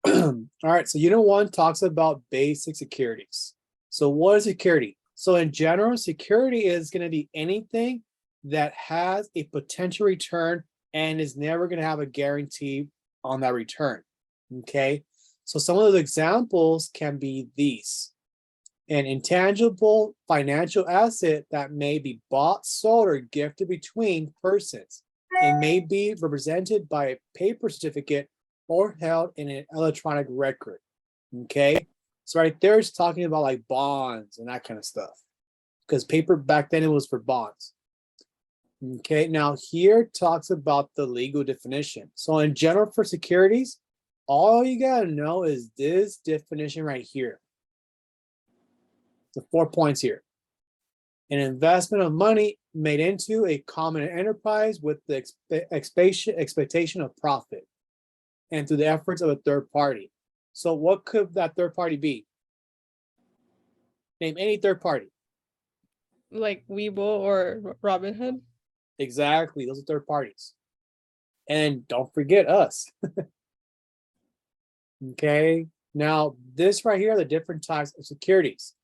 All right, so unit one talks about basic securities. So what is security? So in general, security is going to be anything that has a potential return and is never going to have a guarantee on that return. Okay, so some of those examples can be these: an intangible financial asset that may be bought, sold, or gifted between persons. It may be represented by a paper certificate or held in an electronic record. Okay, so right there it's talking about like bonds and that kind of stuff, because paper back then it was for bonds. Okay, now here talks about the legal definition. So in general for securities, all you gotta know is this definition right here. The 4 points here: an investment of money made into a common enterprise with the expectation of profit and through the efforts of a third party. So what could that third party be? Name any third party. Like Webull or Robinhood. Exactly, those are third parties. And don't forget us. Okay, now this right here are the different types of securities.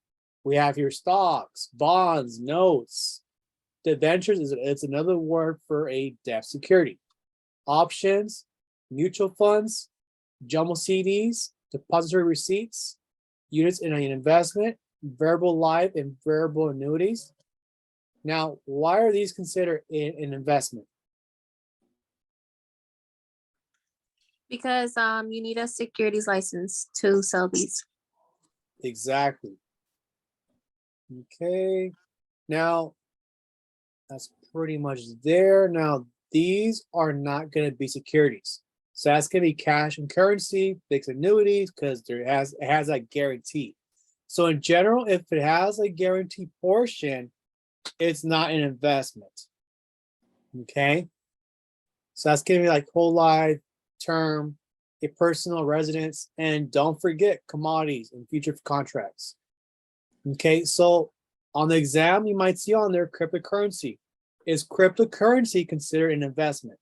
We have here stocks, bonds, notes. Debentures it's another word for a debt security. Options, mutual funds, jumbo CDs, depository receipts, units in an investment, variable life and variable annuities. Now, why are these considered an investment? Because you need a securities license to sell these. Exactly. Okay, now that's pretty much there. Now, these are not going to be securities. So that's going to be cash and currency, fixed annuities, because it has a guarantee. So in general, if it has a guarantee portion, it's not an investment. Okay, so that's going to be like whole life, term, a personal residence, and don't forget commodities and future contracts. Okay, so on the exam, you might see on there cryptocurrency. Is cryptocurrency considered an investment?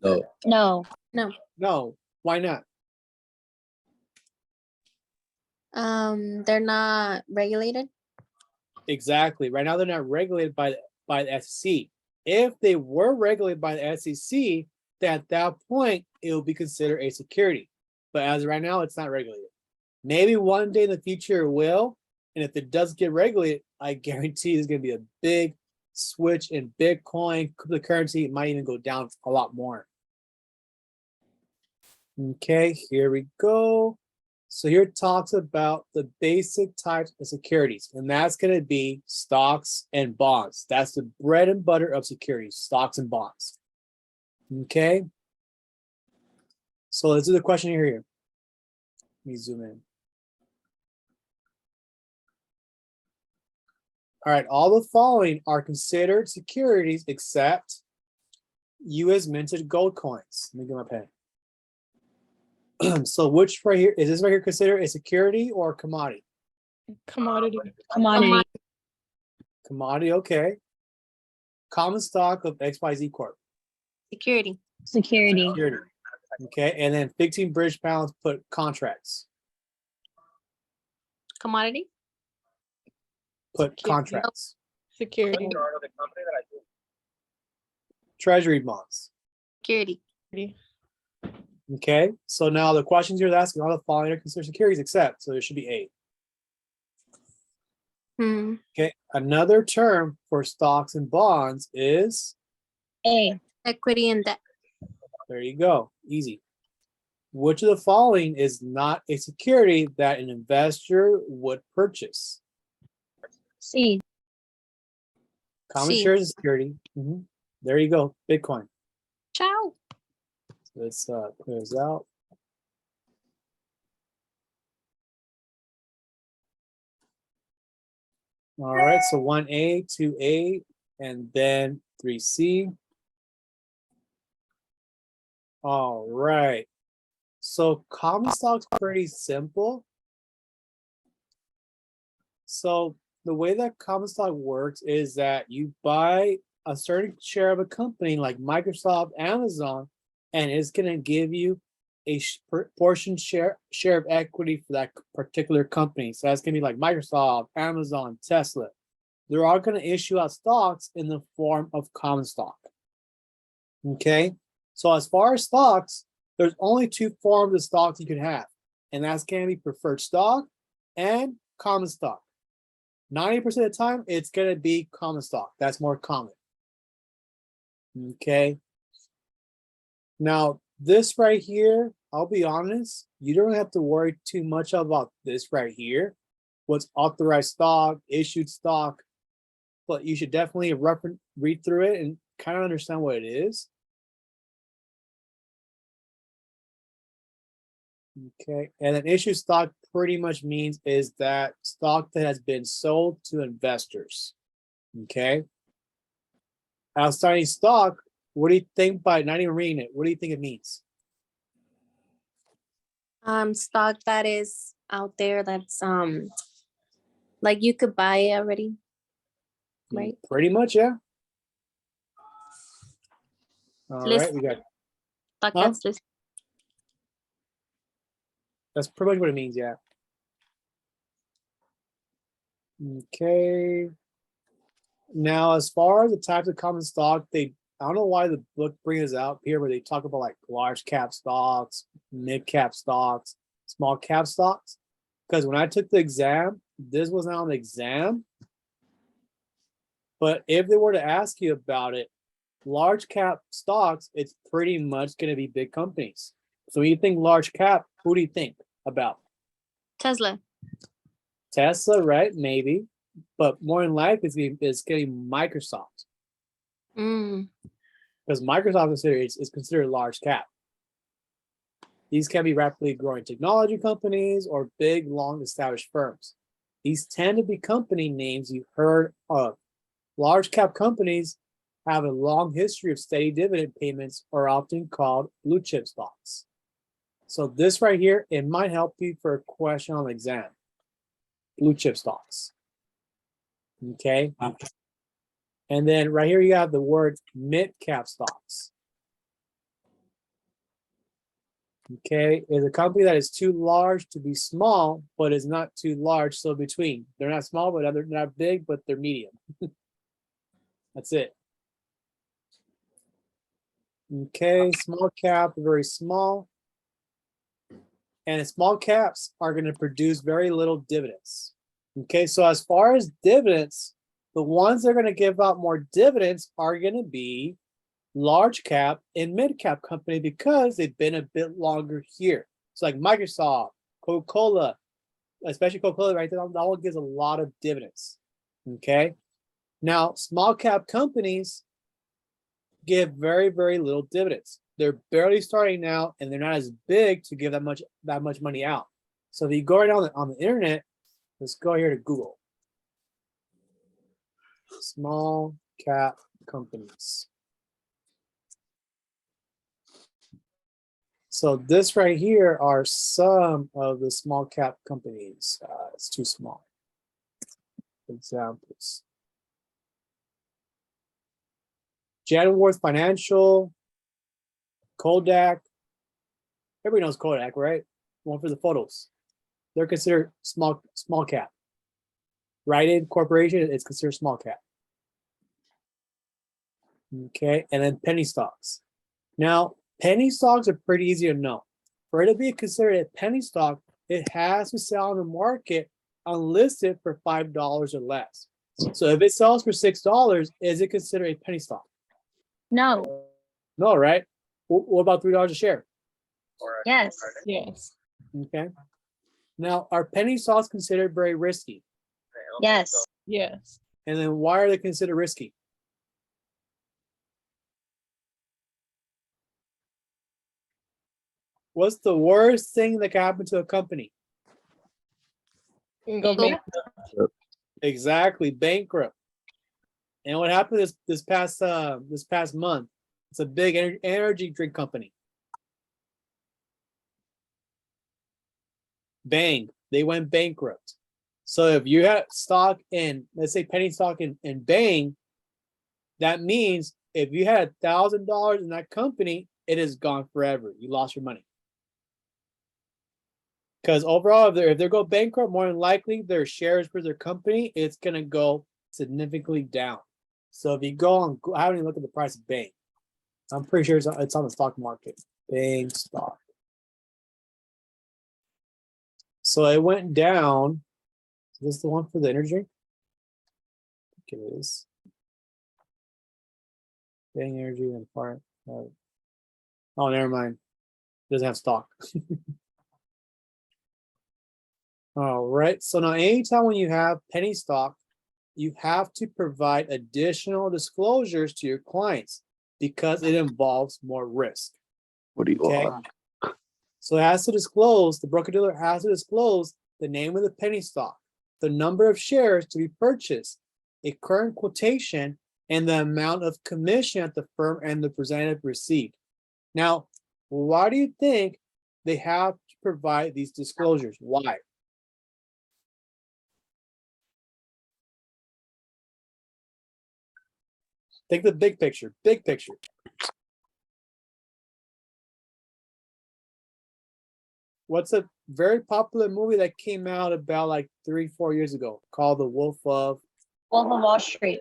No. No. No. Why not? They're not regulated. Exactly. Right now, they're not regulated by the SEC. If they were regulated by the SEC, then at that point, it will be considered a security. But as of right now, it's not regulated. Maybe one day in the future it will. And if it does get regulated, I guarantee there's going to be a big switch in Bitcoin, cryptocurrency. It might even go down a lot more. Okay, here we go. So here it talks about the basic types of securities, and that's going to be stocks and bonds. That's the bread and butter of securities, stocks and bonds. Okay. So let's do the question here. Let me zoom in. All right, all the following are considered securities except U.S. minted gold coins. Let me get my pen. So which right here, is this right here considered a security or a commodity? Commodity. Commodity, okay. Common stock of XYZ Corp. Security. Security. Okay, and then 15 British pounds put contracts. Commodity. Put Security. contracts. Security. Treasury bonds. Security. Okay, so now the questions you're asking, all the following are considered securities except, so there should be A. Okay, another term for stocks and bonds is A. Equity and debt. There you go, easy. Which of the following is not a security that an investor would purchase? C. Common C. shares is security. There you go, Bitcoin. Ciao. Let's clear this out. All right, so 1A, 2A, and then 3C. All right. So common stock's pretty simple. So the way that common stock works is that you buy a certain share of a company like Microsoft, Amazon, and it's going to give you a portion share of equity for that particular company. So that's going to be like Microsoft, Amazon, Tesla. They're all going to issue out stocks in the form of common stock. Okay, so as far as stocks, there's only two forms of stocks you can have, and that's going to be preferred stock and common stock. 90% of the time, it's going to be common stock. That's more common. Okay. Now, this right here, I'll be honest, you don't have to worry too much about this right here. What's authorized stock, issued stock, but you should definitely read through it and kind of understand what it is. Okay, and an issued stock pretty much means is that stock that has been sold to investors. Okay. Outstanding stock, what do you think by not even reading it? What do you think it means? Stock that is out there that's like you could buy it already. Right. Pretty much, yeah. All List- right, we got Stock Huh? that's listed. that's pretty much what it means, yeah. Okay. Now, as far as the types of common stock, I don't know why the book brings out here where they talk about like large cap stocks, mid cap stocks, small cap stocks. Because when I took the exam, this was not on the exam. But if they were to ask you about it, large cap stocks, it's pretty much going to be big companies. So when you think large cap, who do you think about? Tesla. Tesla, right? Maybe. But more than likely, it's getting Microsoft. Because Microsoft is considered a large cap. These can be rapidly growing technology companies or big, long established firms. These tend to be company names you've heard of. Large cap companies have a long history of steady dividend payments, are often called blue chip stocks. So this right here, it might help you for a question on the exam. Blue chip stocks. Okay. And then right here you have the word mid cap stocks. Okay, is a company that is too large to be small, but is not too large, so between. They're not small, but they're not big, but they're medium. That's it. Okay, small cap, very small. And small caps are going to produce very little dividends. Okay, so as far as dividends, the ones that are going to give out more dividends are going to be large cap and mid cap company because they've been a bit longer here. It's like Microsoft, Coca-Cola, especially Coca-Cola, right? That one gives a lot of dividends. Okay. Now, small cap companies give very, very little dividends. They're barely starting now, and they're not as big to give that much money out. So if you go right on the internet, let's go here to Google. Small cap companies. So this right here are some of the small cap companies. It's too small. Examples. Genworth Financial, Kodak. Everybody knows Kodak, right? One for the photos. They're considered small cap. Rite Aid Corporation is considered small cap. Okay, and then penny stocks. Now, penny stocks are pretty easy to know. For it to be considered a penny stock, it has to sell on the market unlisted for $5 or less. So if it sells for $6, is it considered a penny stock? No. No, right? What about $3 a share? Yes. Yes. Okay. Now, are penny stocks considered very risky? Yes. Yes. And then why are they considered risky? What's the worst thing that can happen to a company? You can go Go- back. Exactly, bankrupt. And what happened this past month? It's a big energy drink company. Bang, they went bankrupt. So if you have stock in, let's say penny stock in Bang, that means if you had $1,000 in that company, it is gone forever. You lost your money. Because overall, if they go bankrupt, more than likely their shares for their company, it's gonna go significantly down. So if you go on, I haven't even looked at the price of Bang. I'm pretty sure it's on the stock market. Bang stock. So it went down. Is this the one for the energy drink? I think it is. Bang energy and part. Oh, never mind. It doesn't have stock. All right. So now anytime when you have penny stock, you have to provide additional disclosures to your clients because it involves more risk. What do you Okay. want? So it has to disclose, the broker-dealer has to disclose the name of the penny stock, the number of shares to be purchased, a current quotation, and the amount of commission that the firm and the representative received. Now, why do you think they have to provide these disclosures? Why? Think the big picture, big picture. What's a very popular movie that came out about like 3-4 years ago called The Wolf of Wall Street.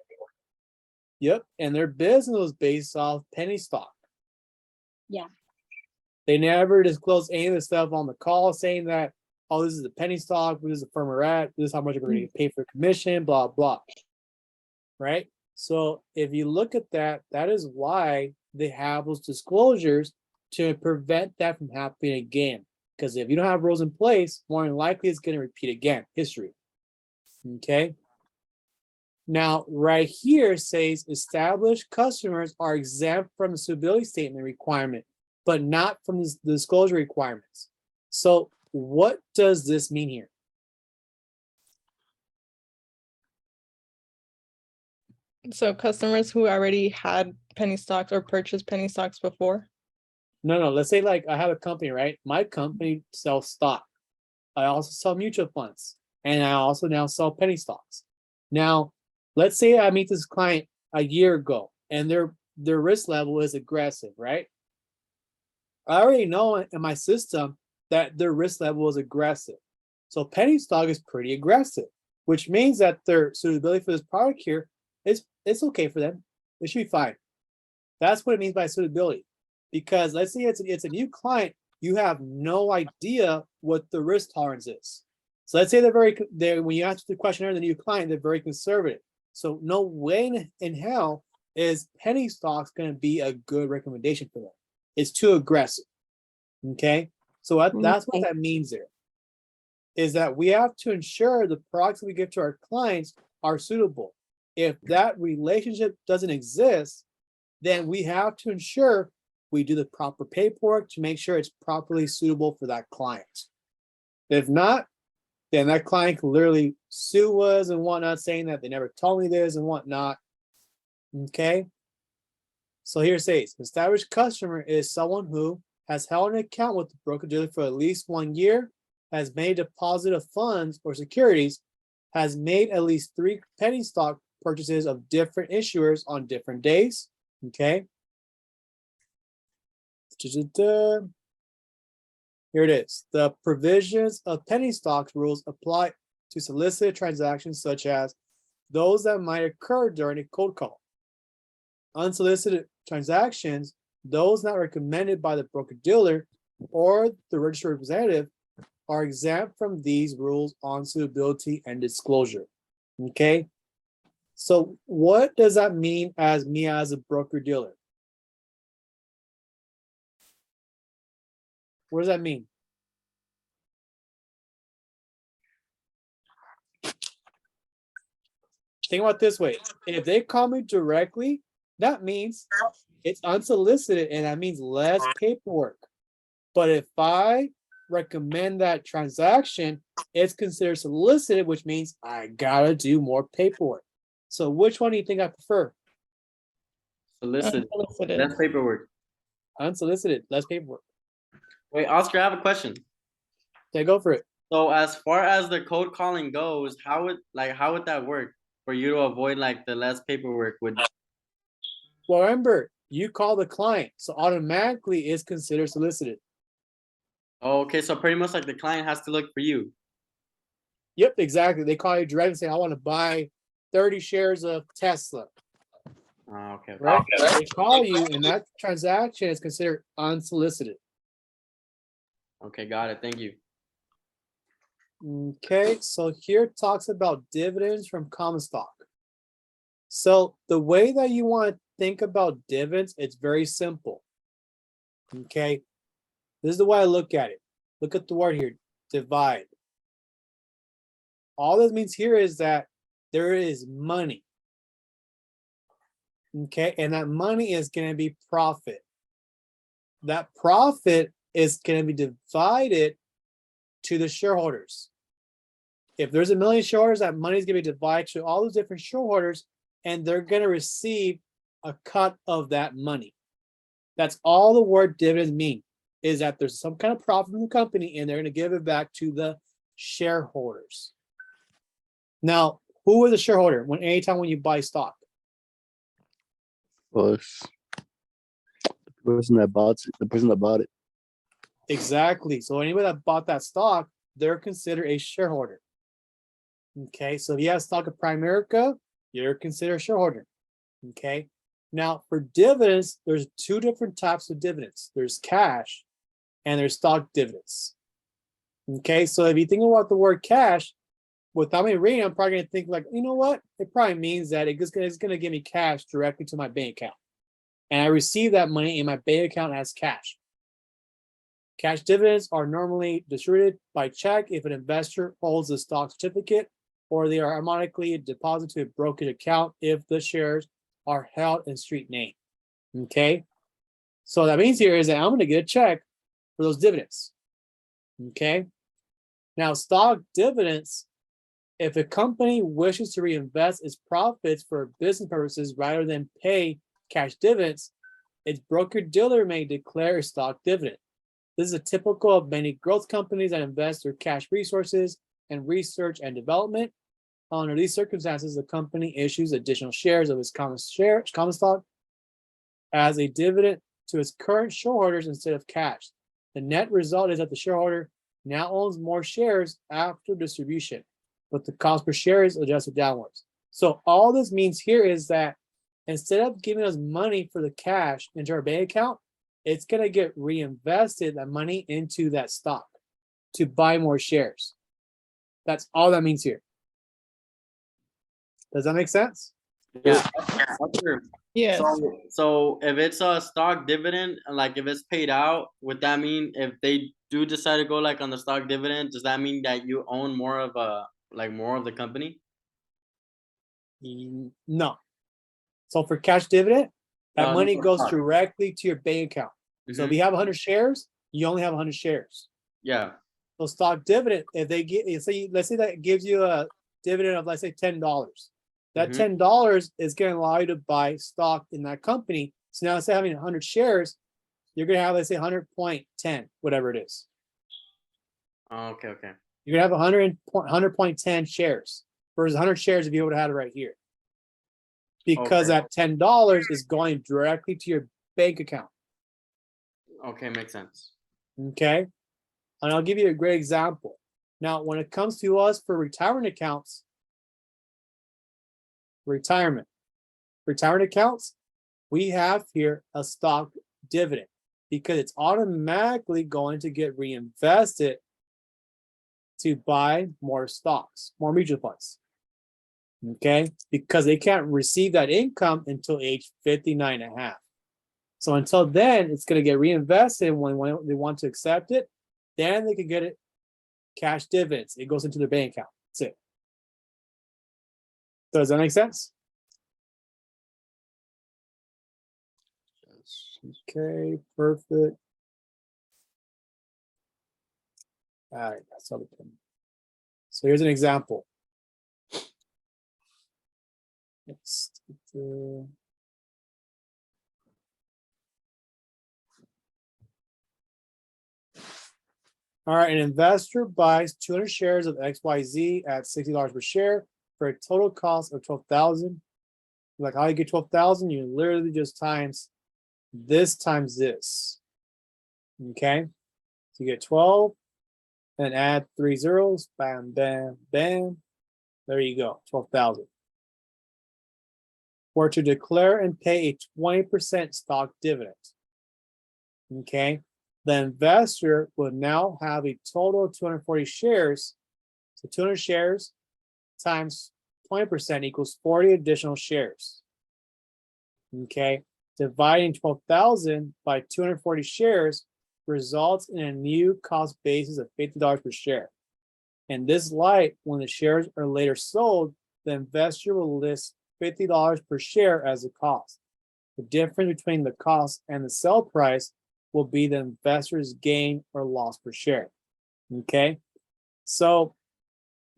Yep, and their business was based off penny stock. Yeah. They never disclosed any of the stuff on the call saying that, oh, this is a penny stock, this is the firm we're at, this is how much we're going to pay for commission, blah, blah. Right? So if you look at that, that is why they have those disclosures to prevent that from happening again. Because if you don't have rules in place, more than likely it's going to repeat again, history. Okay? Now, right here says established customers are exempt from the suitability statement requirement, but not from the disclosure requirements. So what does this mean here? So customers who already had penny stocks or purchased penny stocks before? No, let's say like I have a company, right? My company sells stock. I also sell mutual funds, and I also now sell penny stocks. Now, let's say I meet this client a year ago and their risk level is aggressive, right? I already know in my system that their risk level is aggressive. So penny stock is pretty aggressive, which means that their suitability for this product here is it's okay for them. It should be fine. That's what it means by suitability. Because let's say it's a new client, you have no idea what the risk tolerance is. So let's say when you ask the questionnaire to the new client, they're very conservative. So no way in hell is penny stocks going to be a good recommendation for them. It's too aggressive. Okay, so that's what that means there. Is that we have to ensure the products that we give to our clients are suitable. If that relationship doesn't exist, then we have to ensure we do the proper paperwork to make sure it's properly suitable for that client. If not, then that client can literally sue us and whatnot, saying that they never told me this and whatnot. Okay. So here it says, established customer is someone who has held an account with the broker-dealer for at least 1 year, has made a deposit of funds or securities, has made at least 3 penny stock purchases of different issuers on different days. Okay. Here it is. The provisions of penny stocks rules apply to solicited transactions such as those that might occur during a cold call. Unsolicited transactions, those not recommended by the broker-dealer or the registered representative, are exempt from these rules on suitability and disclosure. Okay? So what does that mean as me as a broker-dealer? What does that mean? Think about it this way. If they call me directly, that means it's unsolicited and that means less paperwork. But if I recommend that transaction, it's considered solicited, which means I gotta do more paperwork. So which one do you think I prefer? Solicited. Unsolicited. That's paperwork. Unsolicited, less paperwork. Wait, Oscar, I have a question. Okay, go for it. So as far as the cold calling goes, how would that work for you to avoid like the less paperwork with? Well, remember, You call the client, so automatically it's considered solicited. Okay, so pretty much like the client has to look for you. Yep, exactly. They call you direct and say, I want to buy 30 shares of Tesla, Okay. right? They call you, and that transaction is considered unsolicited. Okay, got it. Thank you. Okay, so here it talks about dividends from common stock. So the way that you want to think about dividends, it's very simple. Okay, this is the way I look at it. Look at the word here, divide. All this means here is that there is money. Okay, and that money is going to be profit. That profit is going to be divided to the shareholders. If there's 1 million shareholders, that money is going to be divided to all those different shareholders, and they're going to receive a cut of that money. That's all the word dividends mean, is that there's some kind of profit from the company, and they're going to give it back to the shareholders. Now, who is a shareholder anytime when you buy stock? Was the person that bought it. Exactly. So anybody that bought that stock, they're considered a shareholder. Okay, so if you have stock of Primerica, you're considered a shareholder. Okay. Now for dividends, there's 2 different types of dividends. There's cash and there's stock dividends. Okay, so if you think about the word cash, without me reading, I'm probably gonna think like, you know what? It probably means that it's gonna give me cash directly to my bank account. And I receive that money in my bank account as cash. Cash dividends are normally distributed by check if an investor holds a stock certificate, or they are automatically deposited to a brokerage account if the shares are held in street name. Okay, so that means here is that I'm going to get a check for those dividends. Okay, now stock dividends, if a company wishes to reinvest its profits for business purposes rather than pay cash dividends, its broker-dealer may declare a stock dividend. This is a typical of many growth companies that invest their cash resources in research and development. Under these circumstances, the company issues additional shares of its common stock as a dividend to its current shareholders instead of cash. The net result is that the shareholder now owns more shares after distribution, but the cost per share is adjusted downwards. So all this means here is that instead of giving us money for the cash into our bank account, it's going to get reinvested, that money, into that stock to buy more shares. That's all that means here. Does that make sense? Yeah. Sure. Yes. So if it's a stock dividend, like if it's paid out, would that mean if they do decide to go like on the stock dividend, does that mean that you own more of the company? No. So for cash dividend, that No, money no, goes stock. directly to your bank account. So if Mhm. you have 100 shares, you only have 100 shares. Yeah. So stock dividend, if they get, let's say that gives you a dividend of, let's say, $10. That Mhm. $10 is going to allow you to buy stock in that company. So now instead of having 100 shares, you're going to have, let's say, 100.10, whatever it is. Oh, okay. Okay. You're going to have 100.10 shares versus 100 shares if you would have had it right here. Because Okay. that $10 is going directly to your bank account. Okay, makes sense. Okay. And I'll give you a great example. Now, when it comes to us for retirement accounts, retirement accounts, we have here a stock dividend because it's automatically going to get reinvested to buy more stocks, more mutual funds. Okay, because they can't receive that income until age 59 and a half. So until then, it's going to get reinvested when they want to accept it. Then they can get it cash dividends. It goes into their bank account. That's it. Does that make sense? Okay, perfect. All right, that's all. So here's an example. Next. All right, an investor buys 200 shares of XYZ at $60 per share for a total cost of $12,000. Like, how you get $12,000? You literally just times this times this. Okay, so you get 12 and add 3 zeros, bam, bam, bam. There you go, 12,000. Or to declare and pay a 20% stock dividend. Okay, the investor will now have a total of 240 shares. So 200 shares times 20% equals 40 additional shares. Okay, dividing 12,000 by 240 shares results in a new cost basis of $50 per share. In this light, when the shares are later sold, the investor will list $50 per share as a cost. The difference between the cost and the sell price will be the investor's gain or loss per share. Okay, so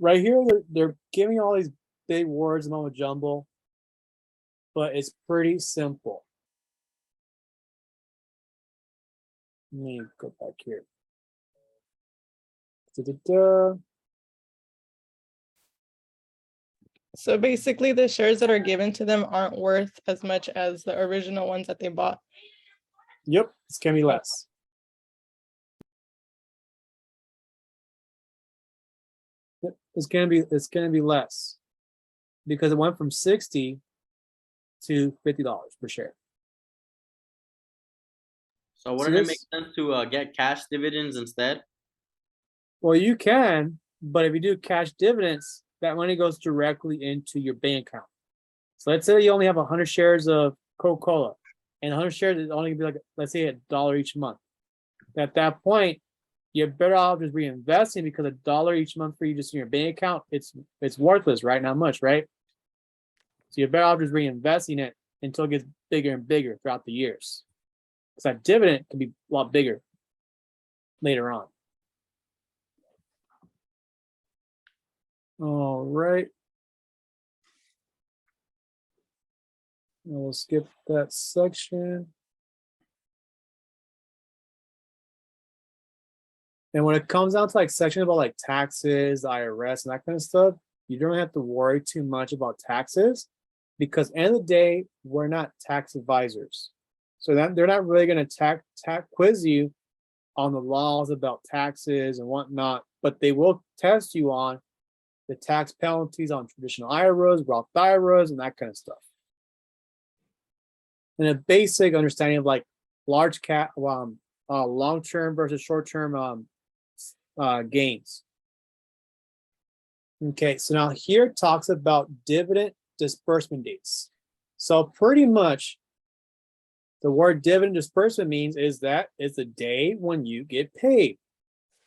right here, they're giving all these big words, mumbo jumbo, but it's pretty simple. Let me go back here. Da-da-da. So basically, the shares that are given to them aren't worth as much as the original ones that they bought. Yep, it's gonna be less. Yep, it's gonna be less because it went from 60 to $50 per share. So wouldn't it make this- sense to get cash dividends instead? Well, you can, but if you do cash dividends, that money goes directly into your bank account. So let's say you only have 100 shares of Coca-Cola, and 100 shares is only gonna be like, let's say $1 each month. At that point, you're better off just reinvesting because $1 each month for you just in your bank account, it's worthless, right? Not much, right? So you're better off just reinvesting it until it gets bigger and bigger throughout the years. Because that dividend can be a lot bigger later on. All right. We'll skip that section. And when it comes down to like section about like taxes, IRS, and that kind of stuff, you don't have to worry too much about taxes because end of the day, we're not tax advisors. So that they're not really going to quiz you on the laws about taxes and whatnot, but they will test you on the tax penalties on traditional IRAs, Roth IRAs, and that kind of stuff. And a basic understanding of like large cap, long-term versus short-term gains. Okay, so now here it talks about dividend disbursement dates. So pretty much the word dividend disbursement means is that it's the day when you get paid.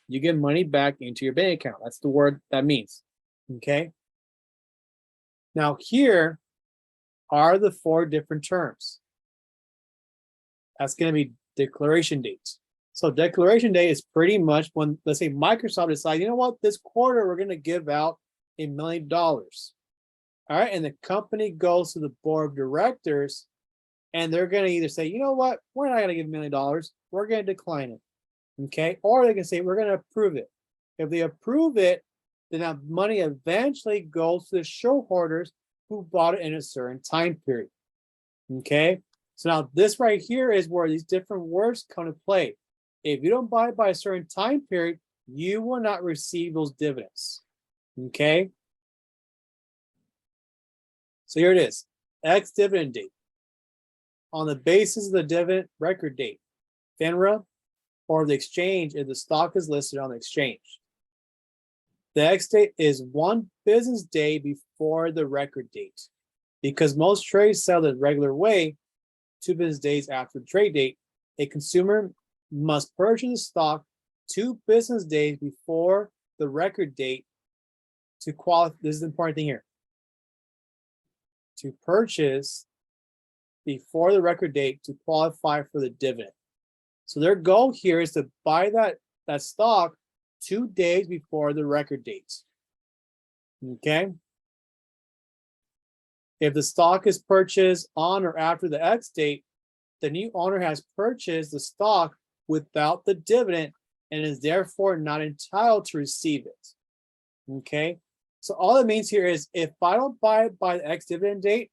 You get money back into your bank account. That's the word that means. Okay. Now here are the 4 different terms. That's going to be declaration dates. So declaration day is pretty much when, let's say Microsoft decides, you know what, this quarter we're going to give out $1 million. All right, and the company goes to the board of directors and they're going to either say, you know what, we're not going to give $1 million, we're going to decline it. Okay, or they can say, we're going to approve it. If they approve it, then that money eventually goes to the shareholders who bought it in a certain time period. Okay, so now this right here is where these different words come to play. If you don't buy it by a certain time period, you will not receive those dividends. Okay, so here it is, X dividend date. On the basis of the dividend record date, FINRA or the exchange if the stock is listed on the exchange. The X date is 1 business day before the record date. Because most trades sell the regular way, 2 business days after the trade date, a consumer must purchase the stock 2 business days before the record date to qualify. This is the important thing here. To purchase before the record date to qualify for the dividend. So their goal here is to buy that stock 2 days before the record date. Okay. If the stock is purchased on or after the X date, the new owner has purchased the stock without the dividend and is therefore not entitled to receive it. Okay. So all it means here is if I don't buy it by the X dividend date,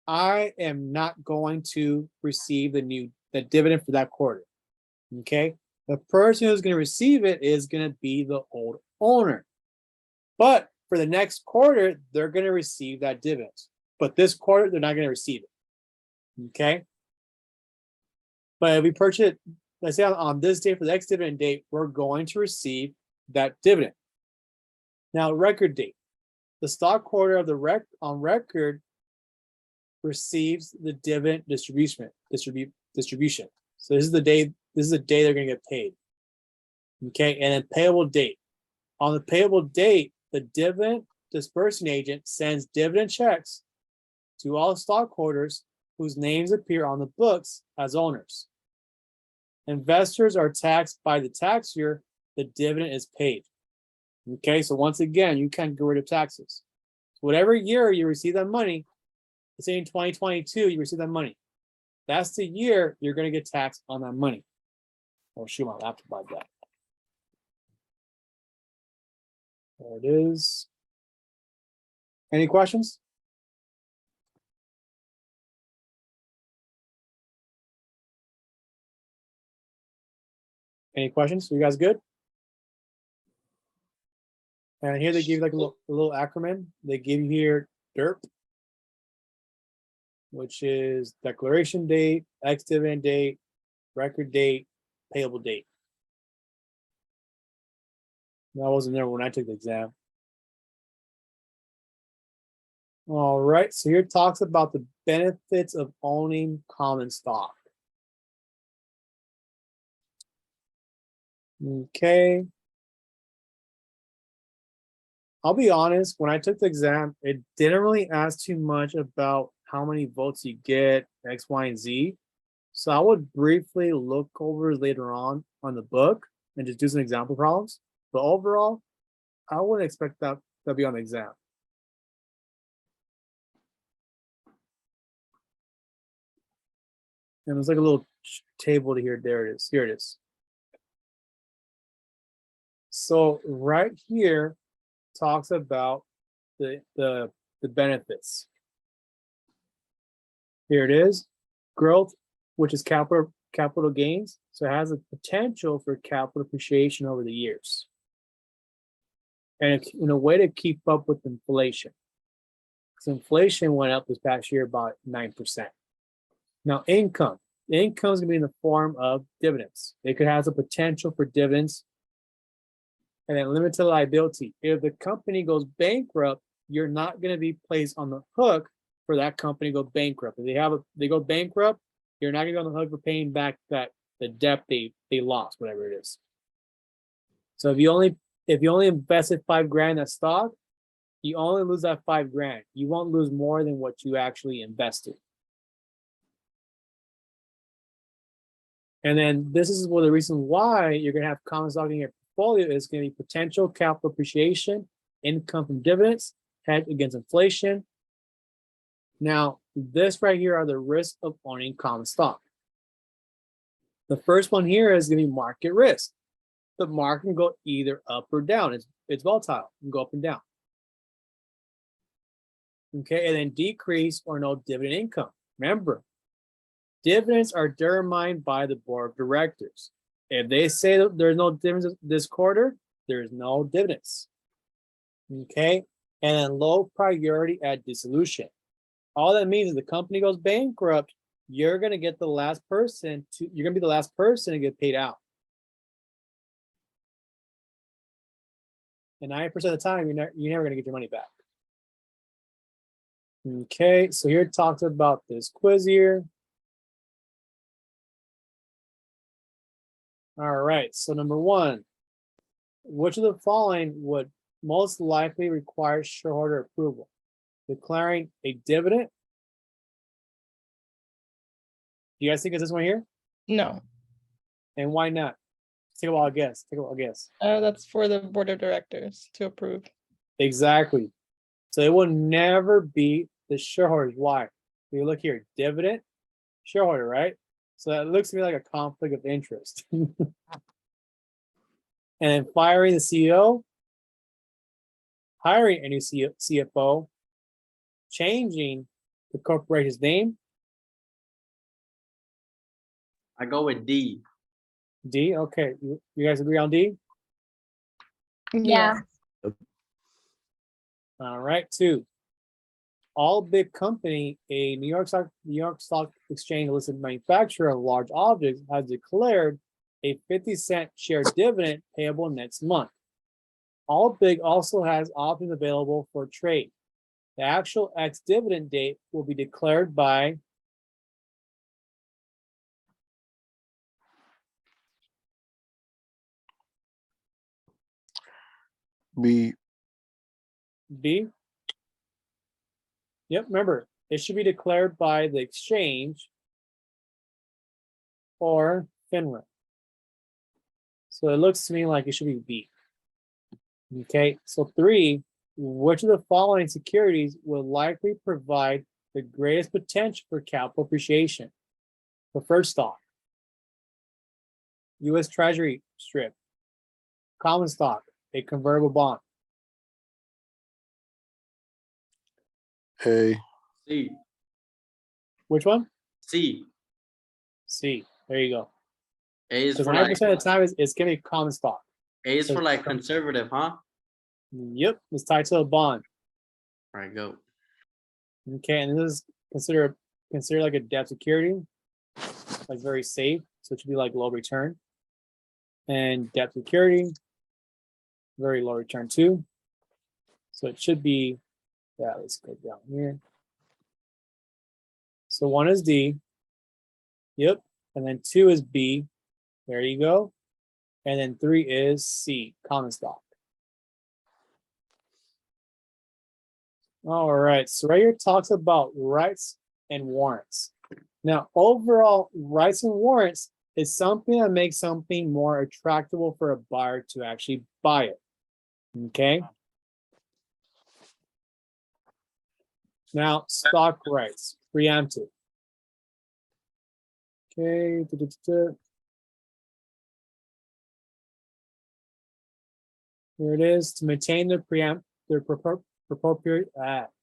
I am not going to receive the dividend for that quarter. Okay, the person who's going to receive it is going to be the old owner. But for the next quarter, they're going to receive that dividend. But this quarter, they're not going to receive it. Okay. But if we purchase it, let's say on this day for the next dividend date, we're going to receive that dividend. Now, record date. The stockholder of the on record receives the dividend distribution. So this is the day they're going to get paid. Okay, and then payable date. On the payable date, the dividend disbursing agent sends dividend checks to all stockholders whose names appear on the books as owners. Investors are taxed by the tax year the dividend is paid. Okay, so once again, you can't get rid of taxes. Whatever year you receive that money, let's say in 2022, you receive that money. That's the year you're going to get taxed on that money. Oh, shoot, my laptop about that. There it is. Any questions? Any questions? You guys good? And here they give you like a little acronym. They give you here DIRP, which is declaration date, ex-dividend date, record date, payable date. That wasn't there when I took the exam. All right, so here it talks about the benefits of owning common stock. Okay. I'll be honest, when I took the exam, it didn't really ask too much about how many votes you get, X, Y, and Z. So I would briefly look over later on the book and just do some example problems. But overall, I wouldn't expect that to be on the exam. And there's like a little table to here. There it is. Here it is. So right here talks about the benefits. Here it is. Growth, which is capital gains. So it has a potential for capital appreciation over the years. And it's in a way to keep up with inflation. Because inflation went up this past year about 9%. Now, income. The income is going to be in the form of dividends. It could have the potential for dividends. And then limited liability. If the company goes bankrupt, you're not going to be placed on the hook for that company to go bankrupt. If they go bankrupt, you're not going to be on the hook for paying back the debt they lost, whatever it is. So if you only invested $5,000 in that stock, you only lose that $5,000. You won't lose more than what you actually invested. And then this is the reason why you're going to have common stock in your portfolio is going to be potential capital appreciation, income from dividends, hedge against inflation. Now, this right here are the risks of owning common stock. The first one here is going to be market risk. The market can go either up or down. It's volatile. It can go up and down. Okay, and then decrease or no dividend income. Remember, dividends are determined by the board of directors. If they say that there's no dividends this quarter, there's no dividends. Okay, and then low priority at dissolution. All that means is the company goes bankrupt, you're gonna be the last person to get paid out. And 9% of the time, you're never gonna get your money back. Okay, so here it talks about this quiz here. All right, so number one, which of the following would most likely require shareholder approval? Declaring a dividend. Do you guys think it's this one here? No, And why not? Take a wild guess. that's for the board of directors to approve. Exactly. So it will never be the shareholders. Why? You look here, dividend, shareholder, right? So that looks to me like a conflict of interest. And then firing the CEO, hiring a new CFO, changing the corporation's name? I go with D. D, okay, you guys agree on D? Yeah. All right, 2. All big company, a New York Stock Exchange listed manufacturer of large objects, has declared a 50-cent share dividend payable next month. All big also has options available for trade. The actual ex-dividend date will be declared by B. B. Yep, remember, it should be declared by the exchange or FINRA. So it looks to me like it should be B. Okay, so 3, which of the following securities will likely provide the greatest potential for capital appreciation? Preferred stock, U.S. Treasury strip, common stock, a convertible bond. A. C. Which one? C. C. There you go. A is Because for 100% like, of the time it's gonna be common stock. A is for so- like conservative, huh? Yep, it's tied to a bond. Alright, go. Okay, and this is considered like a debt security, like very safe, so it should be like low return. And debt security, very low return too. So it should be, yeah, let's go down here. So 1 is D. Yep, and then 2 is B. There you go. And then 3 is C, common stock. All right, so right here it talks about rights and warrants. Now, overall, rights and warrants is something that makes something more attractive for a buyer to actually buy it. Okay. Now, stock rights, preemptive. Okay. Here it is. To maintain their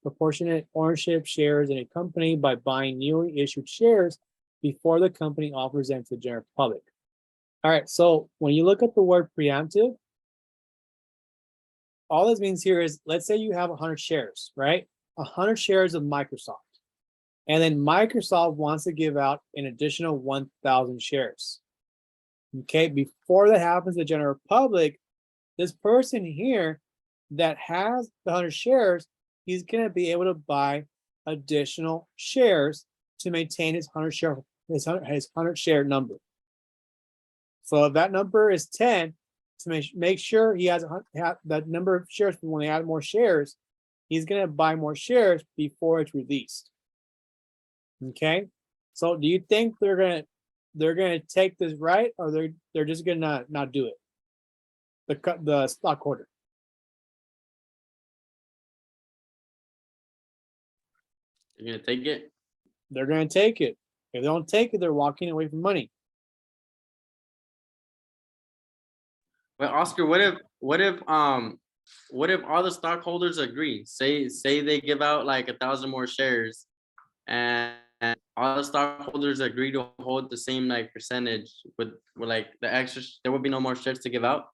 proportionate ownership shares in a company by buying newly issued shares before the company offers them to the general public. All right, so when you look at the word preemptive, all this means here is, let's say you have 100 shares, right? 100 shares of Microsoft. And then Microsoft wants to give out an additional 1,000 shares. Okay, before that happens to the general public, this person here that has the 100 shares, he's going to be able to buy additional shares to maintain his 100 share number. So if that number is 10, to make sure he has that number of shares, when they add more shares, he's going to buy more shares before it's released. Okay, so do you think they're gonna take this right, or they're just gonna not do it? The stockholder. You're gonna take it? They're gonna take it. If they don't take it, they're walking away from money. But Oscar, what if all the stockholders agree? Say they give out like 1,000 more shares, and all the stockholders agree to hold the same like percentage with like the extra. There will be no more shares to give out.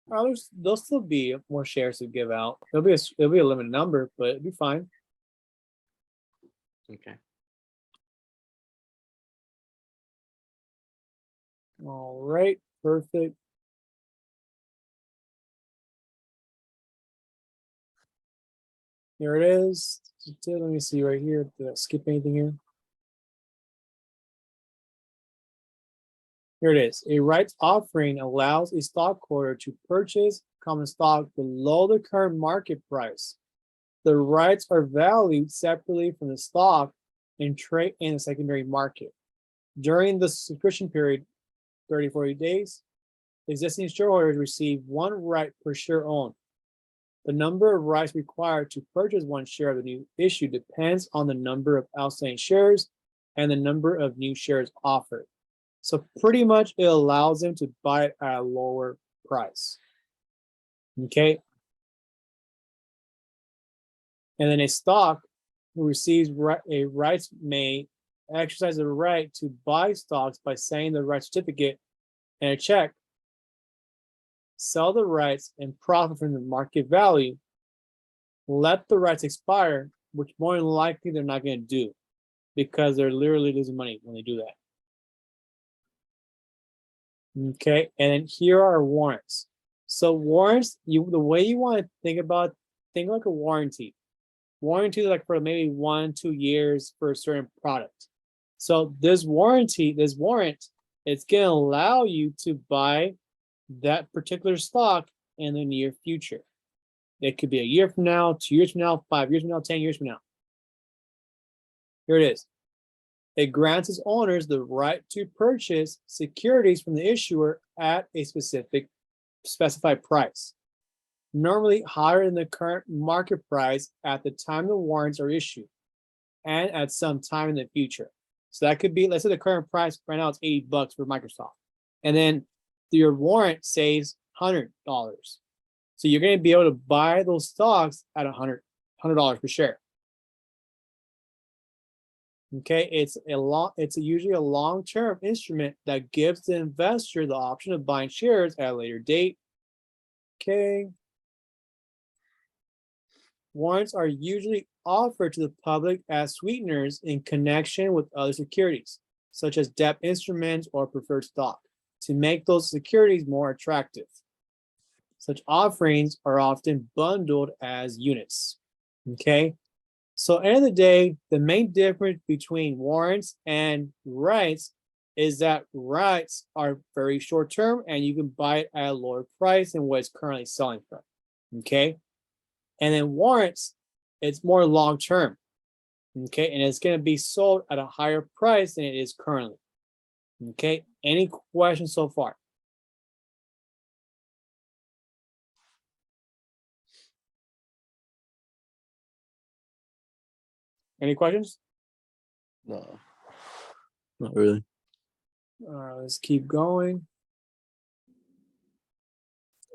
There'll still be more shares to give out. It'll be a limited number, but it'll be fine. Okay. All right, perfect. Here it is. Let me see right here. Did I skip anything here? Here it is. A rights offering allows a stockholder to purchase common stock below the current market price. The rights are valued separately from the stock and trade in the secondary market. During the subscription period, 30 to 40 days, existing shareholders receive 1 right per share owned. The number of rights required to purchase 1 share of the new issue depends on the number of outstanding shares and the number of new shares offered. So pretty much it allows them to buy it at a lower price. Okay. And then a stock who receives a rights may exercise the right to buy stocks by signing the right certificate and a check, sell the rights and profit from the market value, let the rights expire, which more than likely they're not going to do because they're literally losing money when they do that. Okay, and then here are warrants. So warrants, the way you want to think like a warranty. Warranty like for maybe 1-2 years for a certain product. So this warrant, it's going to allow you to buy that particular stock in the near future. It could be a year from now, 2 years from now, 5 years from now, 10 years from now. Here it is. It grants its owners the right to purchase securities from the issuer at a specified price, normally higher than the current market price at the time the warrants are issued, and at some time in the future. So that could be, let's say the current price right now is $80 for Microsoft, and then your warrant says $100. So you're going to be able to buy those stocks at $100 per share. Okay, it's usually a long-term instrument that gives the investor the option of buying shares at a later date. Okay. Warrants are usually offered to the public as sweeteners in connection with other securities, such as debt instruments or preferred stock, to make those securities more attractive. Such offerings are often bundled as units. Okay. So at the end of the day, the main difference between warrants and rights is that rights are very short term and you can buy it at a lower price than what it's currently selling for. Okay. And then warrants, it's more long term. Okay. And it's going to be sold at a higher price than it is currently. Okay. Any questions so far? Any questions? No, not really. Let's keep going.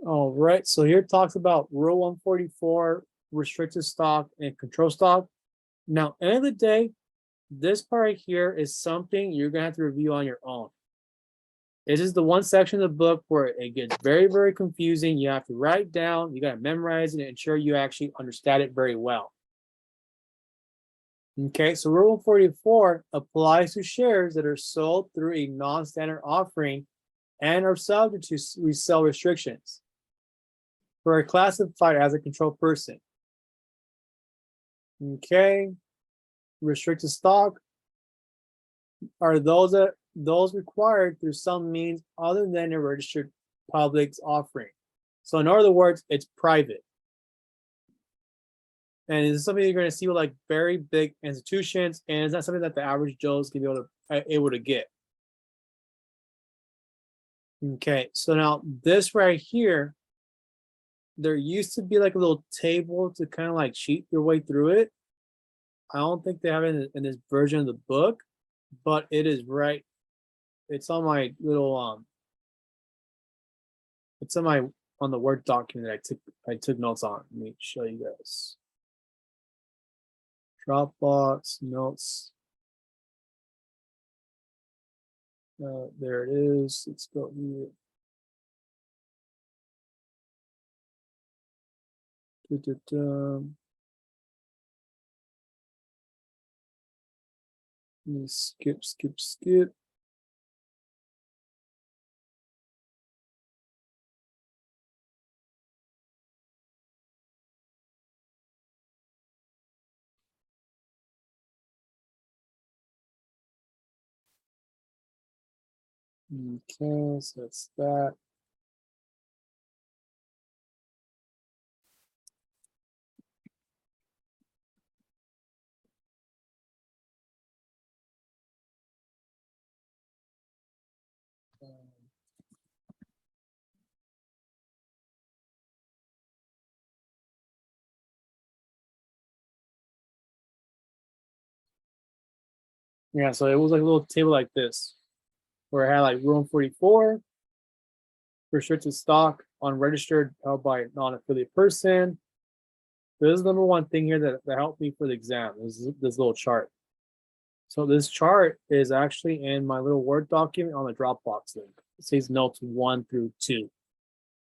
All right, so here it talks about Rule 144, restricted stock and control stock. Now, at the end of the day, this part right here is something you're gonna have to review on your own. This is the one section of the book where it gets very, very confusing. You have to write down, you gotta memorize it and ensure you actually understand it very well. Okay, so Rule 144 applies to shares that are sold through a non-standard offering and are subject to resale restrictions for a classified as a controlled person. Okay, restricted stock are those required through some means other than a registered public's offering. So in other words, it's private. And it's something you're going to see with like very big institutions, and it's not something that the average Joe's can be able to get. Okay, so now this right here, there used to be like a little table to kind of like cheat your way through it. I don't think they have it in this version of the book, but it is right. It's on my little it's on the Word document that I took notes on. Let me show you guys. Dropbox notes. There it is. Let's go here. Let me skip. Okay, so that's that. Yeah, so it was like a little table like this, where it had like Rule 44, restricted stock unregistered held by a non-affiliate person, This is the number one thing here that helped me for the exam. This little chart. So this chart is actually in my little Word document on the Dropbox link. It says notes 1 through 2.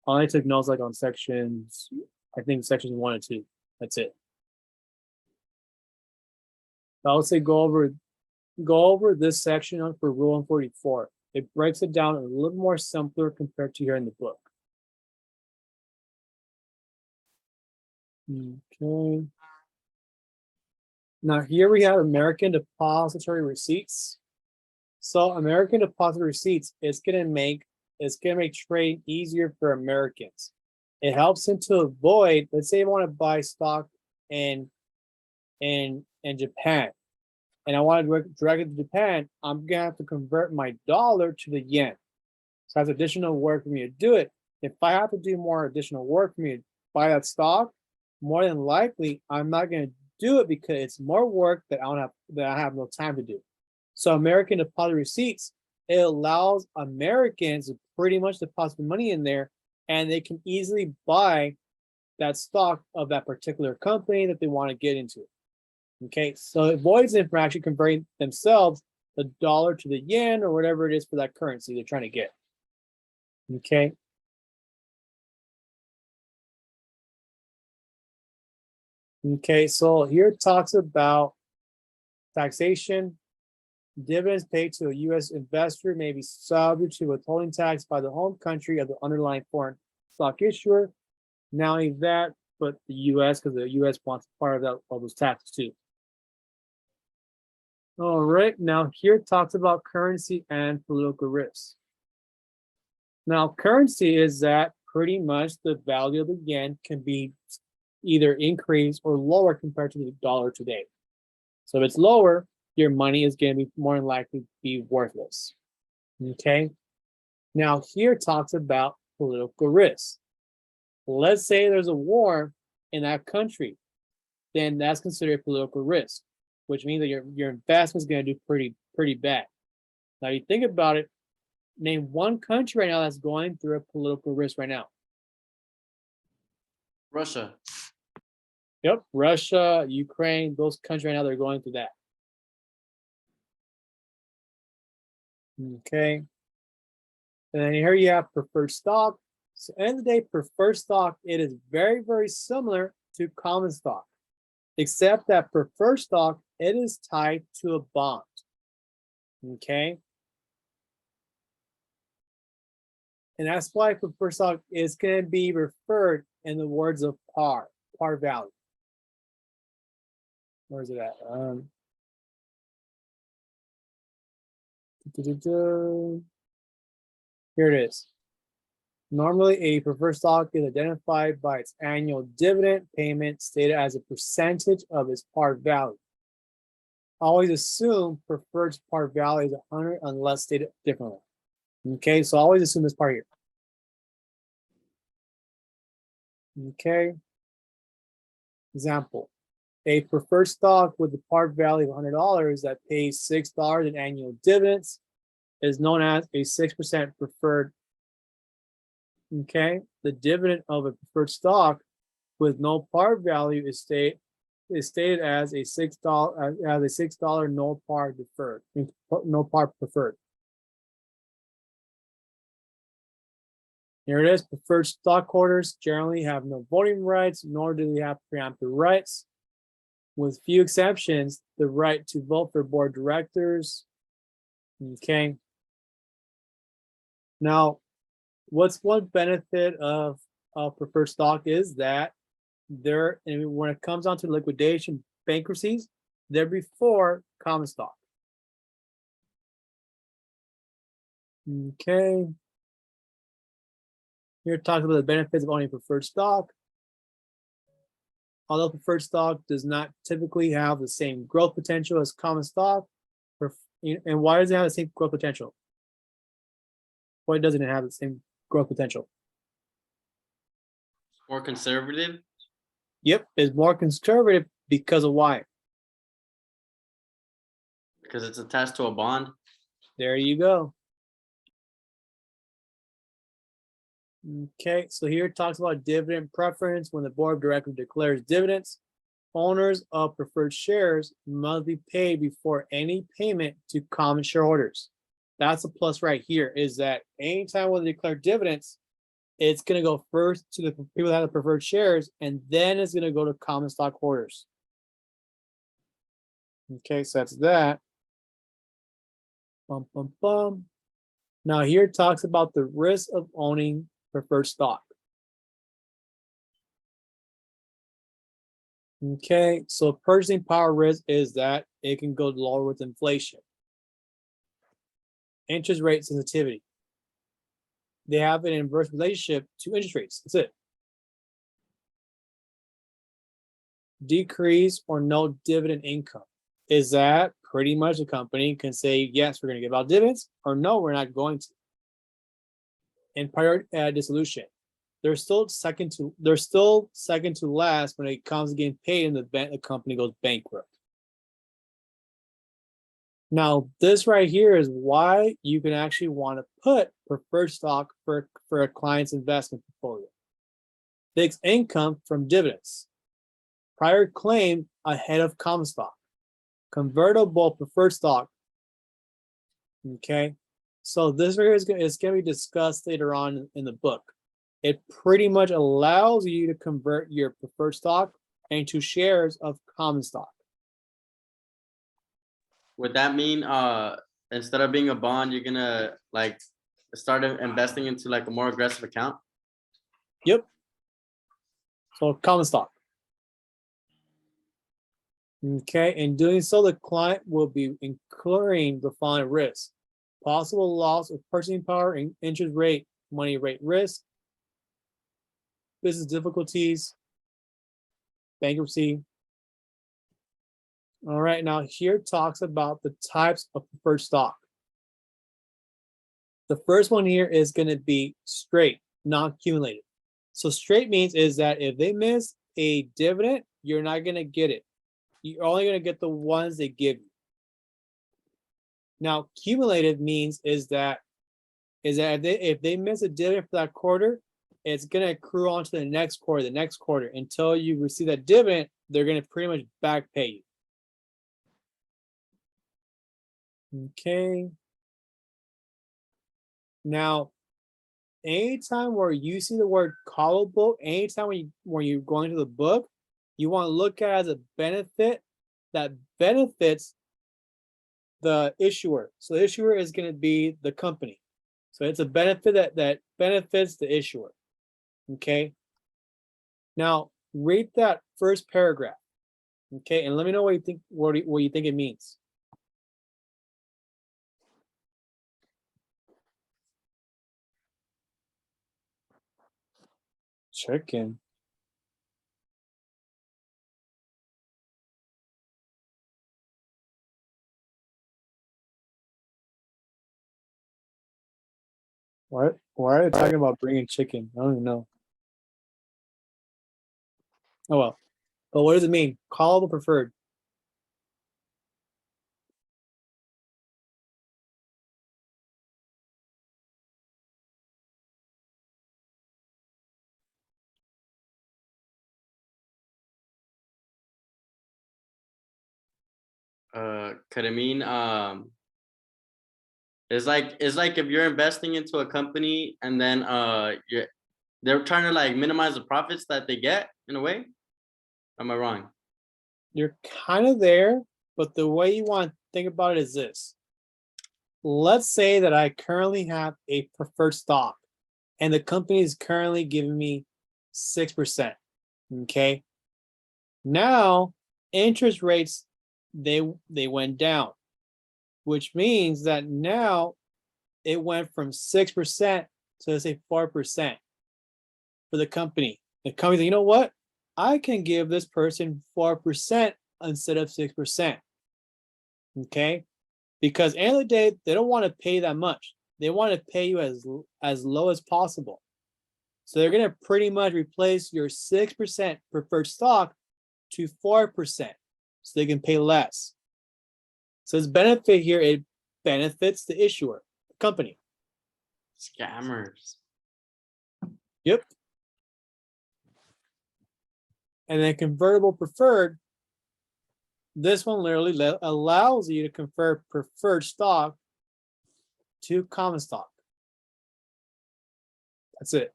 I only took notes like on sections, I think sections 1 and 2. That's it. I would say go over this section for Rule 144. It breaks it down a little more simpler compared to here in the book. Okay. Now here we have American Depository Receipts. So American Depository Receipts is gonna make trade easier for Americans. It helps them to avoid, let's say I want to buy stock in Japan, and I want to drag it to Japan, I'm gonna have to convert my dollar to the yen. So that's additional work for me to do it. If I have to do more additional work for me to buy that stock, more than likely I'm not gonna do it because it's more work that I have no time to do. So American Depository Receipts, it allows Americans to pretty much deposit money in there, and they can easily buy that stock of that particular company that they want to get into. Okay, so it avoids them from actually converting themselves the dollar to the yen or whatever it is for that currency they're trying to get. Okay. Okay, so here it talks about taxation. Dividends paid to a U.S. investor may be subject to withholding tax by the home country of the underlying foreign stock issuer. Not only that, but the U.S., because the U.S. wants part of that, all those taxes too. All right, now here it talks about currency and political risk. Now, currency is that pretty much the value of the yen can be either increased or lower compared to the dollar today. So if it's lower, your money is going to be more than likely be worthless. Okay. Now here it talks about political risk. Let's say there's a war in that country, then that's considered political risk, which means that your investment is going to do pretty bad. Now you think about it, name one country right now that's going through a political risk right now. Russia. Yep, Russia, Ukraine, those countries right now, they're going through that. Okay. And then here you have preferred stock. So at the end of the day, preferred stock, it is very, very similar to common stock, except that preferred stock, it is tied to a bond. Okay. And that's why preferred stock is going to be referred in the words of par value. Where is it at? Here it is. Normally, a preferred stock is identified by its annual dividend payment stated as a percentage of its par value. Always assume preferred par value is 100 unless stated differently. Okay, so always assume this part here. Okay. Example. A preferred stock with a par value of $100 that pays $6 in annual dividends is known as a 6% preferred. Okay, the dividend of a preferred stock with no par value is stated as a $6 no par deferred, no par preferred. Here it is. Preferred stockholders generally have no voting rights, nor do they have preemptive rights. With few exceptions, the right to vote for board directors. Okay. Now, what's one benefit of preferred stock is that when it comes down to liquidation, bankruptcies, they're before common stock. Okay. Here it talks about the benefits of owning preferred stock. Although preferred stock does not typically have the same growth potential as common stock, and why does it have the same growth potential? Why doesn't it have the same growth potential? More conservative. Yep, it's more conservative because of why? Because it's attached to a bond. There you go. Okay, so here it talks about dividend preference. When the board of directors declares dividends, owners of preferred shares must be paid before any payment to common shareholders. That's a plus right here, is that anytime when they declare dividends, it's gonna go first to the people that have the preferred shares, and then it's gonna go to common stockholders. Okay, so that's that. Bum, bum, bum. Now here it talks about the risk of owning preferred stock. Okay, so purchasing power risk is that it can go lower with inflation. Interest rate sensitivity. They have an inverse relationship to interest rates. That's it. Decrease or no dividend income. Is that pretty much the company can say, yes, we're going to give out dividends, or no, we're not going to. And prior dissolution. They're still second to last when it comes to getting paid and the company goes bankrupt. Now, this right here is why you can actually want to put preferred stock for a client's investment portfolio. Fixed income from dividends. Prior claim ahead of common stock. Convertible preferred stock. Okay, so this right here is going to be discussed later on in the book. It pretty much allows you to convert your preferred stock into shares of common stock. Would that mean, instead of being a bond, you're gonna like start investing into like a more aggressive account? Yep. So common stock. Okay, in doing so, the client will be incurring the following risks: possible loss of purchasing power and interest rate, money rate risk, business difficulties, bankruptcy. All right, now here it talks about the types of preferred stock. The first one here is going to be straight, non-accumulated. So straight means is that if they miss a dividend, you're not going to get it. You're only going to get the ones they give you. Now, cumulative means is that if they miss a dividend for that quarter, it's going to accrue on to the next quarter, until you receive that dividend. They're going to pretty much back pay you. Okay. Now, anytime where you see the word callable, anytime when you're going to the book, you want to look at it as a benefit that benefits the issuer. So the issuer is going to be the company. So it's a benefit that benefits the issuer. Okay. Now read that first paragraph. Okay, and let me know what you think it means. Chicken. What? Why are they talking about bringing chicken? I don't even know. Oh well. But what does it mean? Callable preferred. Could it mean, it's like if you're investing into a company and then they're trying to like minimize the profits that they get in a way? Am I wrong? You're kind of there, but the way you want to think about it is this. Let's say that I currently have a preferred stock and the company is currently giving me 6%. Okay. Now, interest rates, they went down, which means that now it went from 6% to, let's say, 4% for the company. The company said, you know what? I can give this person 4% instead of 6%. Okay? Because at the end of the day, they don't want to pay that much. They want to pay you as low as possible. So they're going to pretty much replace your 6% preferred stock to 4%, so they can pay less. So this benefit here, it benefits the issuer, the company. Scammers. Yep. And then convertible preferred. This one literally allows you to convert preferred stock to common stock. That's it.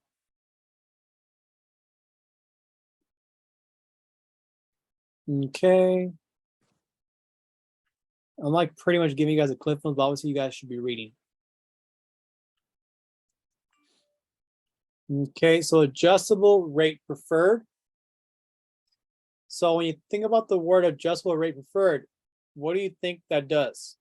Okay. I'm like pretty much giving you guys a cliff notes, but obviously you guys should be reading. Okay, so adjustable rate preferred. So when you think about the word adjustable rate preferred, what do you think that does?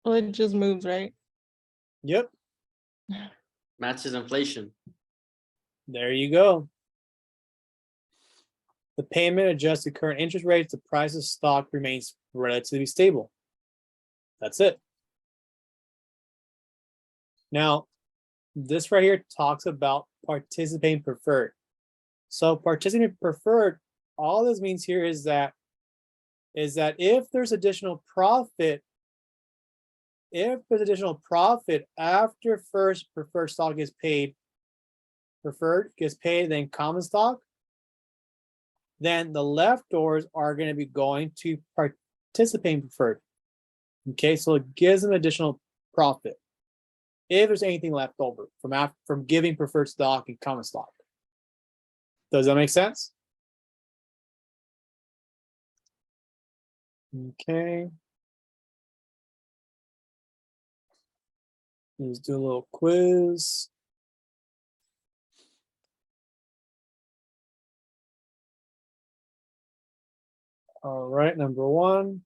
Well, it just moves, right? Yep, Matches inflation. there you go. The payment adjusts to current interest rates, the price of stock remains relatively stable. That's it. Now, this right here talks about participating preferred. So participating preferred, all this means here is that if there's additional profit, after first preferred stock gets paid, then common stock, then the leftovers are going to be going to participating preferred. Okay, so it gives them additional profit if there's anything left over from giving preferred stock and common stock. Does that make sense? Okay. Let's do a little quiz. All right, number one.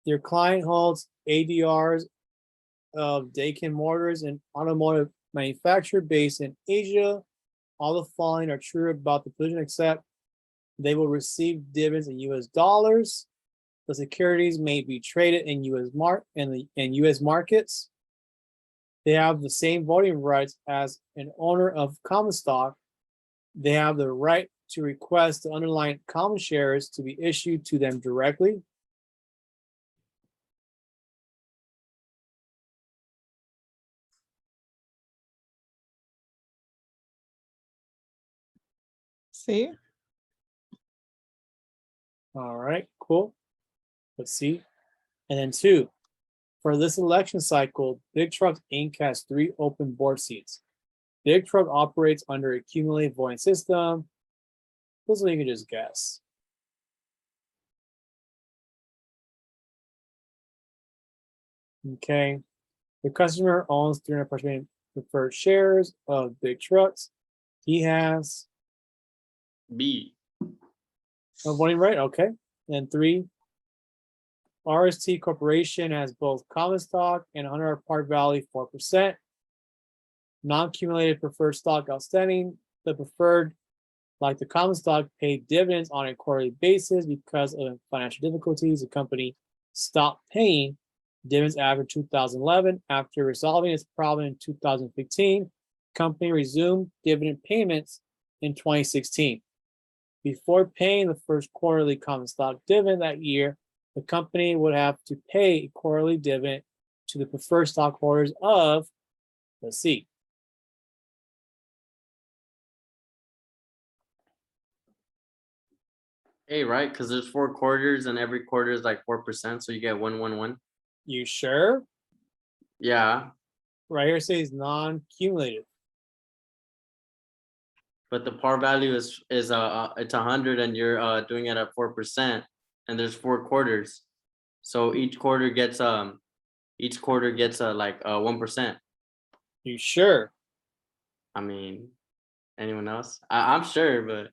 Your client holds ADRs of Daikin Motors and automotive manufacturer based in Asia. All the following are true about the position, except they will receive dividends in US dollars. The securities may be traded in US markets. They have the same voting rights as an owner of common stock. They have the right to request the underlying common shares to be issued to them directly. See? All right, cool. Let's see. And then two, for this election cycle, Big Truck Inc. has 3 open board seats. Big Truck operates under a cumulative voting system. This one you can just guess. Okay. The customer owns 300% preferred shares of Big Trucks. He has B. no voting right. Okay. And 3, RST Corporation has both common stock and 100 par value 4%. Non-accumulated preferred stock outstanding. The preferred, like the common stock, paid dividends on a quarterly basis. Because of financial difficulties, the company stopped paying dividends after 2011. After resolving its problem in 2015, the company resumed dividend payments in 2016. Before paying the first quarterly common stock dividend that year, the company would have to pay a quarterly dividend to the preferred stockholders of, let's see, A, right? Because there's 4 quarters and every quarter is like 4%, so you get 111. you sure? Yeah, Right here says non-cumulative. but the par value is it's 100 and you're doing it at 4%, and there's 4 quarters, so each quarter gets like 1%. You sure? I mean, anyone else? I'm sure, but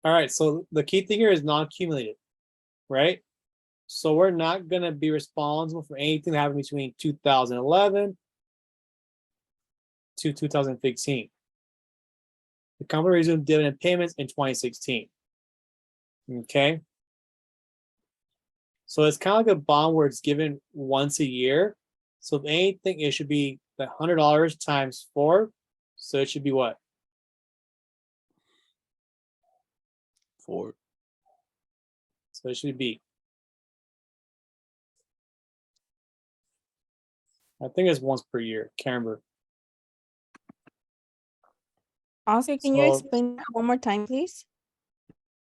All right, so the key thing here is non-cumulative, right? So we're not gonna be responsible for anything that happened between 2011 to 2015. The company resumed dividend payments in 2016. Okay. So it's kind of like a bond where it's given once a year. So if anything, it should be the $100 times 4. So it should be what? 4. So it should be. I think it's once per year. Can't remember. Also, can you So- explain that one more time, please?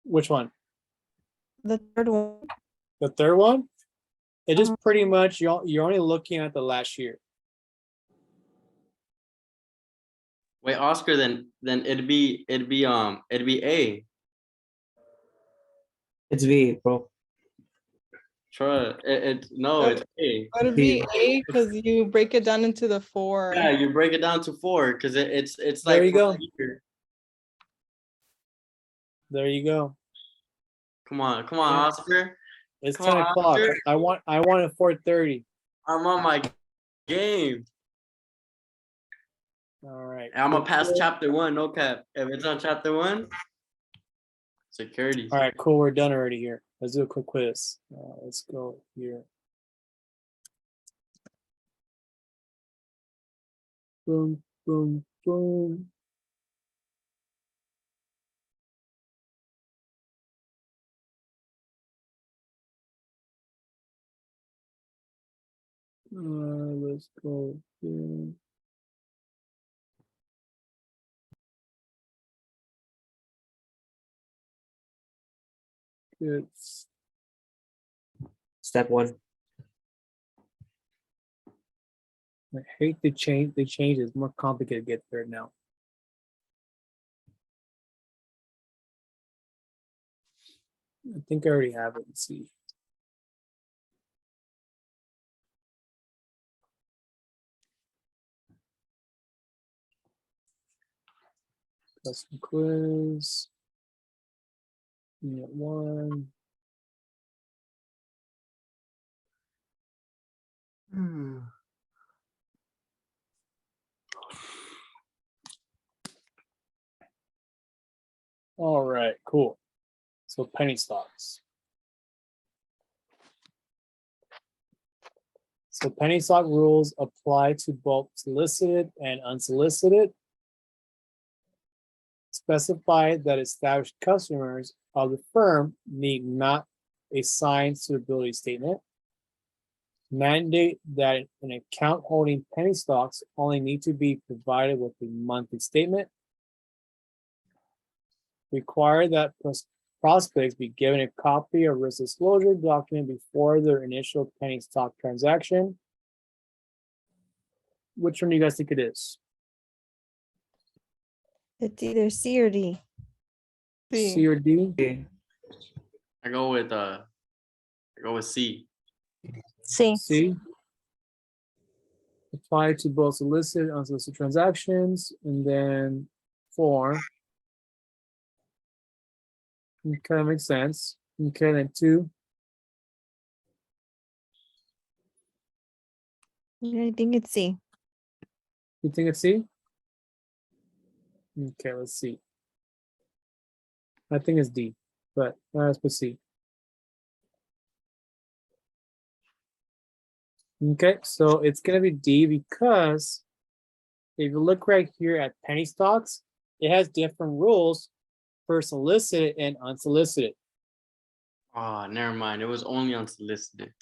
Which one? The third one. The third one? It just Uh-huh. pretty much you're only looking at the last year. Wait, Oscar, then it'd be A. It's V, bro. Sure, no, it's A. Would it be A because you break it down into the 4? Yeah, you break it down to 4 because it's There like you go. for a year. There you go. Come on, Yeah. Oscar. It's Come 10 on, o'clock. Oscar. I want it 4:30. I'm on my game. All right. I'm gonna pass Cool. chapter 1, no cap. If it's on chapter 1, security. All right, cool. We're done already here. Let's do a quick quiz. Let's go here. Boom, boom, boom. Let's go here. It's Step 1. I hate the change. The change is more complicated to get there now. I think I already have it. Let's see. Custom quiz. Unit 1. All right, cool. So penny stocks. So penny stock rules apply to both solicited and unsolicited. Specify that established customers of the firm need not a signed suitability statement. Mandate that an account holding penny stocks only need to be provided with a monthly statement. Require that prospects be given a copy of risk disclosure document before their initial penny stock transaction. Which one do you guys think it is? It's either C or D. C C. or D? Okay. I go with C. See, C. Apply to both solicited and unsolicited transactions, and then 4. Okay, that makes sense. Okay, then 2. I think it's C. You think it's C? Okay, let's see. I think it's D, but let's put C. Okay, so it's gonna be D because if you look right here at penny stocks, it has different rules for solicited and unsolicited. Oh, never mind. It was only unsolicited.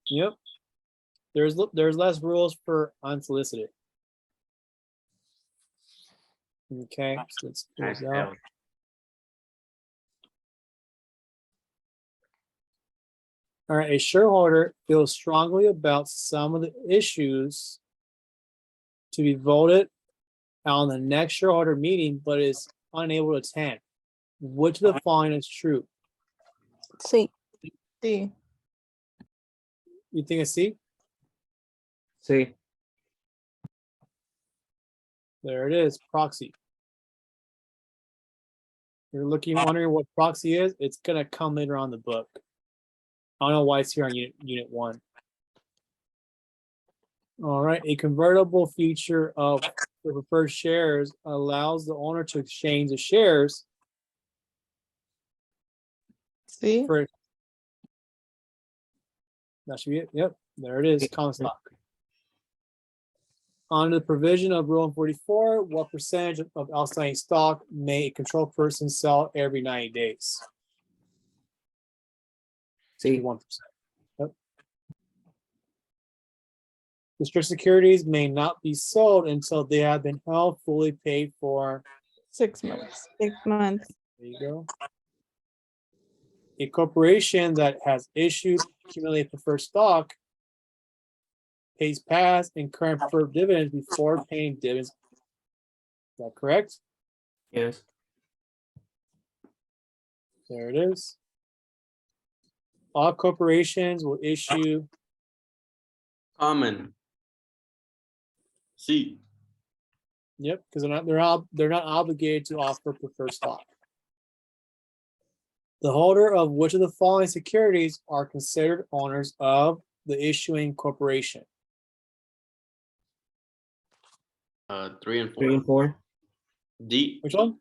Yep. There's less rules for unsolicited. Okay, so let's I close out. failed. All right, a shareholder feels strongly about some of the issues to be voted on the next shareholder meeting, but is unable to attend. Which of the following is true? see, D. You think it's C? C. There it is, proxy. You're wondering what proxy is, it's gonna come later on in the book. I don't know why it's here on unit 1. All right, a convertible feature of the preferred shares allows the owner to exchange the shares C. for. That should be it. Yep, there it is, common stock. Under the provision of Rule 44, what percentage of outstanding stock may a control person sell every 90 days? C. 1%. Yep. Restricted securities may not be sold until they have been held fully paid for. 6 months. 6 months. There you go. A corporation that has issued accumulated preferred stock pays past and current preferred dividends before paying dividends. Is that correct? Yes. There it is. All corporations will issue. Common. C. Yep, because they're not obligated to offer preferred stock. The holder of which of the following securities are considered owners of the issuing corporation? 3 and 4. 3 and 4. D. Which one?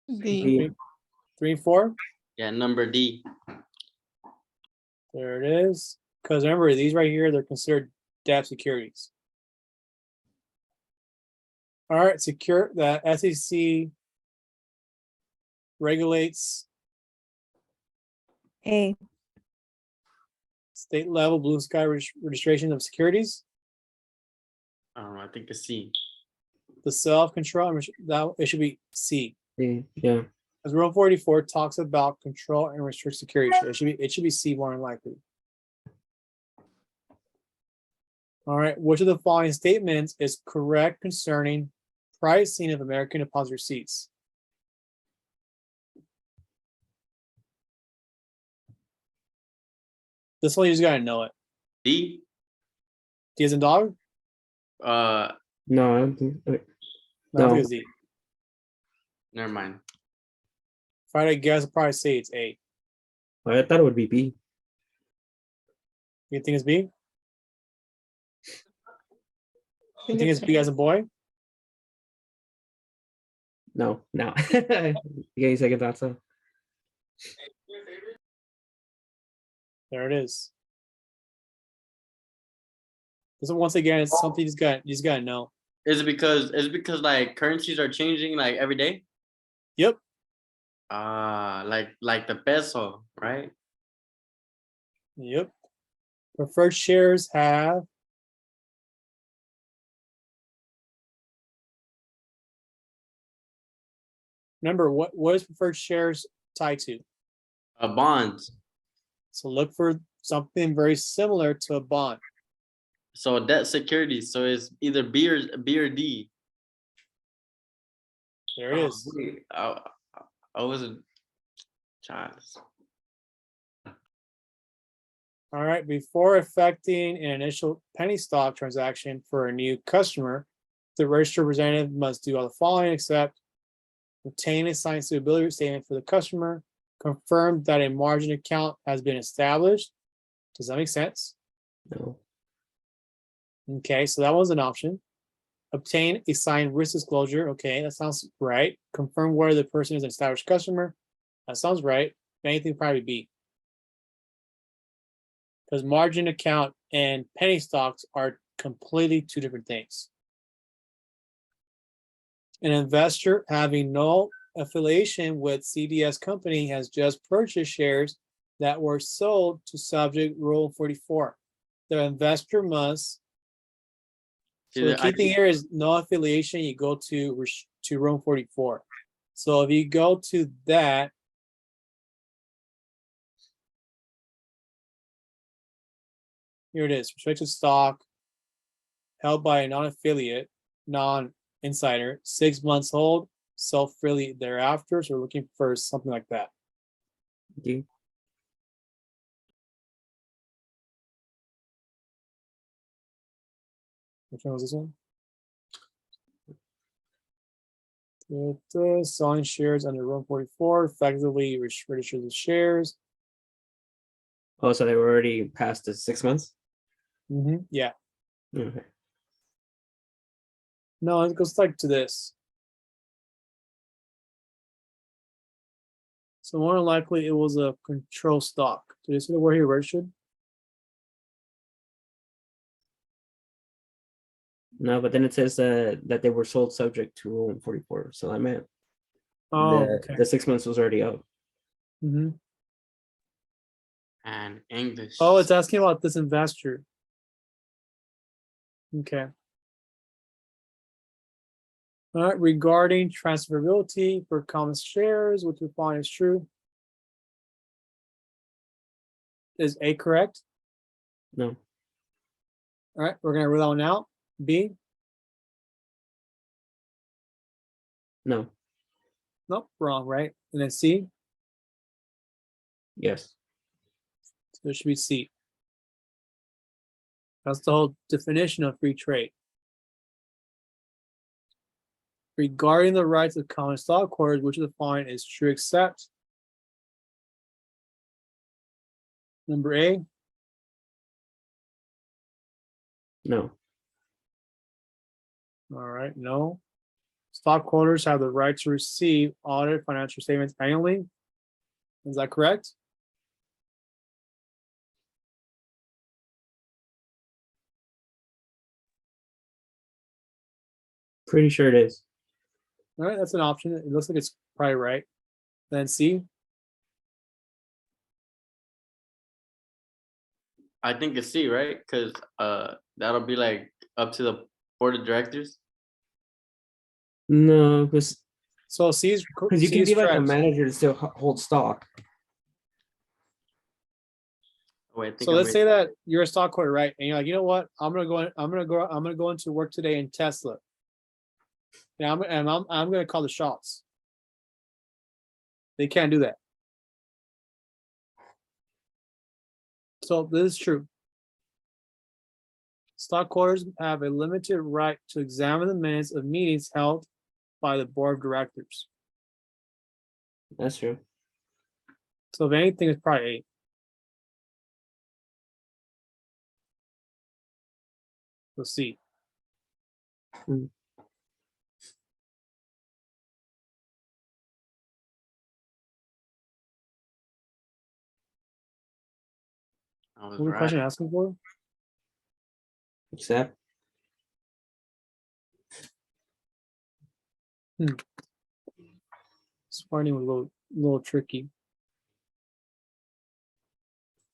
D. D. 3 and 4? Yeah, number D. There it is. Because remember, these right here, they're considered debt securities. All right, the SEC regulates A. state level blue sky registration of securities, I don't know. I think it's C. the self-control, that it should be C. D. Yeah. Because Rule 44 talks about control and restrict securities. It should be C more than likely. All right, which of the following statements is correct concerning pricing of American deposit receipts? This one you just gotta know it. D. D as in dog? Uh, No, I don't think. Wait. No, I think No. it's D. never mind. If I had to guess, I'd probably say it's A. I thought it would be B. You think it's B? You think it's B as a boy? No, no. You get any second thoughts though? There it is. This one, once again, it's something you just gotta know. Is it because like currencies are changing like every day? Yep. Like the peso, right? Yep. Preferred shares have. Remember, what is preferred shares tied to? Bonds. So look for something very similar to a bond. So debt securities. So it's either B or D. There it is. Wait, I wasn't. Child. All right, before effecting an initial penny stock transaction for a new customer, the registered representative must do all the following except obtain a signed suitability statement for the customer, confirm that a margin account has been established. Does that make sense? No. Okay, so that was an option. Obtain a signed risk disclosure. Okay, that sounds right. Confirm whether the person is an established customer. That sounds right. Anything probably B. Because margin account and penny stocks are completely two different things. An investor having no affiliation with CDS company has just purchased shares that were sold to subject Rule 44. The investor must. So the key thing here is no affiliation. You go to Rule 44. So if you go to that. Here it is, restricted stock held by a non-affiliate, non-insider, 6 months hold, sell freely thereafter. So we're looking for something like that. D. Which one was this one? Selling shares under Rule 44 effectively registers the shares. Oh, so they were already past the 6 months? Yeah. Okay. No, it goes like to this. So more than likely it was a control stock. Did you see the word here registered? No, but then it says that they were sold subject to Rule 144. So I meant Oh, the okay. the 6 months was already up. hmm And English. Oh, it's asking about this investor. Okay. All right, regarding transferability for common shares, which we find is true. Is A correct? No, All right, we're gonna rule that one out. B, no, nope, wrong, right? And then C, yes. so it should be C. That's the whole definition of free trade. Regarding the rights of common stockholders, which is defined as true except. Number A, No, all right, no. Stockholders have the right to receive audited financial statements annually. Is that correct? pretty sure it is. All right, that's an option. It looks like it's probably right. Then C, I think it's C, right? Cause that'll be like up to the board of directors. No, because so C is, you C can is be like a correct. manager to still hold stock. Wait, I think So I'm let's say reading- that you're a stockholder, right? And you're like, you know what? I'm gonna go into work today in Tesla. Yeah, I'm gonna call the shots. They can't do that. So this is true. Stockholders have a limited right to examine the minutes of meetings held by the board of directors. That's true. So if anything, it's probably A. Let's see. I was What was the right. question asking for? Except This finding was a little tricky.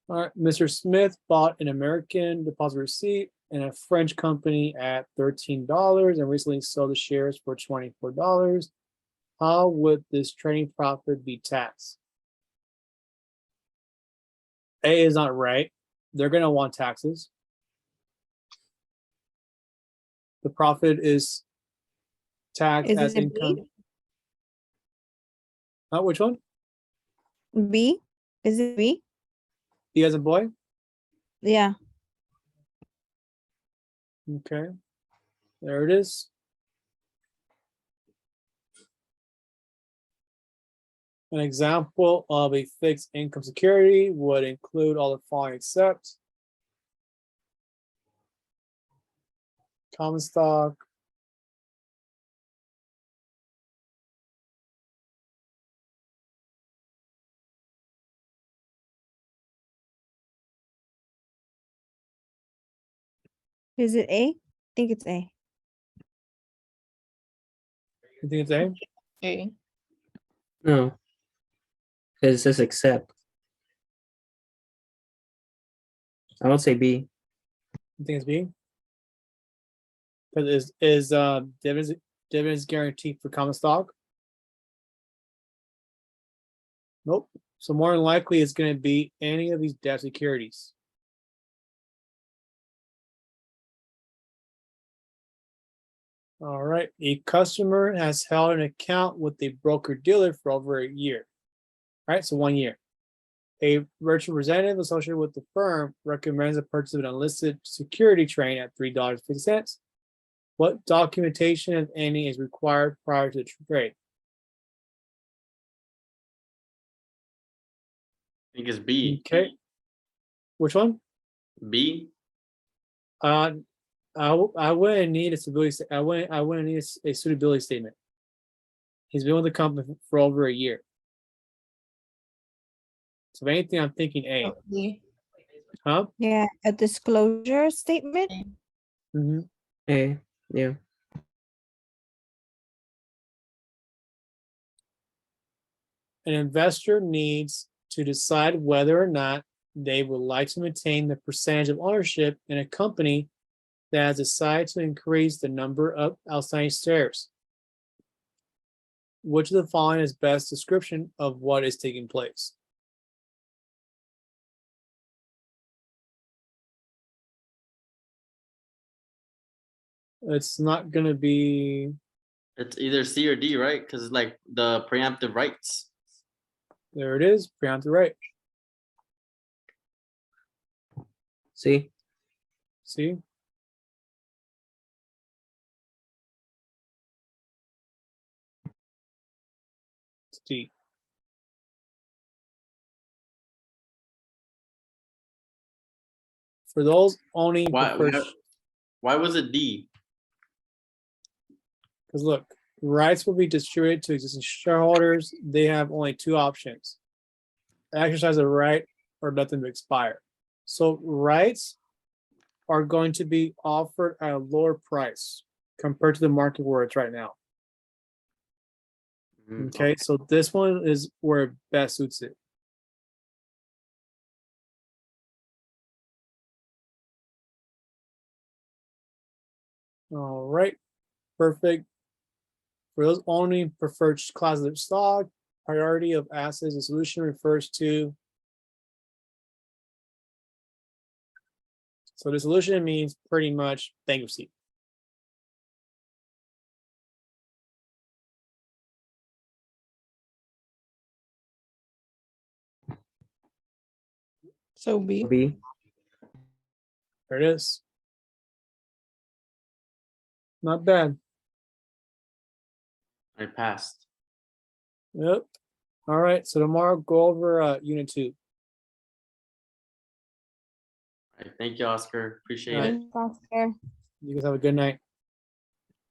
All right, Mr. Smith bought an American deposit receipt and a French company at $13 and recently sold the shares for $24. How would this trading profit be taxed? A is not right. They're gonna want taxes. The profit is taxed Is as it income. B? Which one? B? Is it B? B as a boy? Yeah. Okay. There it is. An example of a fixed income security would include all the following except common stock, Is it A? I think it's A. you think it's A? A. no, because it says except. I would say B. You think it's B? Because dividends guaranteed for common stock? Nope. So more than likely it's gonna be any of these debt securities. All right, a customer has held an account with a broker dealer for over a year. All right, so 1 year. A representative associated with the firm recommends the purchase of an unlisted security train at $3.50. What documentation, if any, is required prior to the trade? I think it's B. Okay. Which one? B. I wouldn't need a stability. I wouldn't need a suitability statement. He's been with the company for over a year. So if anything, I'm thinking A. Oh, B. Huh? Yeah, a disclosure statement? Mm-hmm. A. Yeah. An investor needs to decide whether or not they would like to maintain the percentage of ownership in a company that has decided to increase the number of outstanding shares. Which of the following is best description of what is taking place? It's not gonna be, It's either C or D, right? Cause it's like the preemptive rights. there it is, preemptive right. See, See? It's D. For those owning Why, preferred, why was it D? because look, rights will be distributed to existing shareholders. They have only two options. Exercise a right or let them expire. So rights are going to be offered at a lower price compared to the market where it's right now. Mm, Okay, so this one is where it best suits it. All right, perfect. For those owning preferred classes of stock, priority of assets dissolution refers to. So dissolution means pretty much bankruptcy. So B. B. There it is. Not bad. I passed. Yep. All right, so tomorrow go over unit 2. All right, thank you, Oscar. Appreciate All right. it. Thanks, Oscar. You guys have a good night.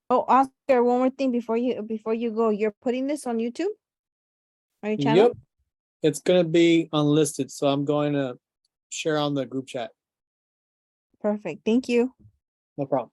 Oh, Oscar, one more thing before you go. You're putting this on YouTube? On your channel? Yep. It's gonna be unlisted, so I'm going to share on the group chat. Perfect. Thank you. No problem.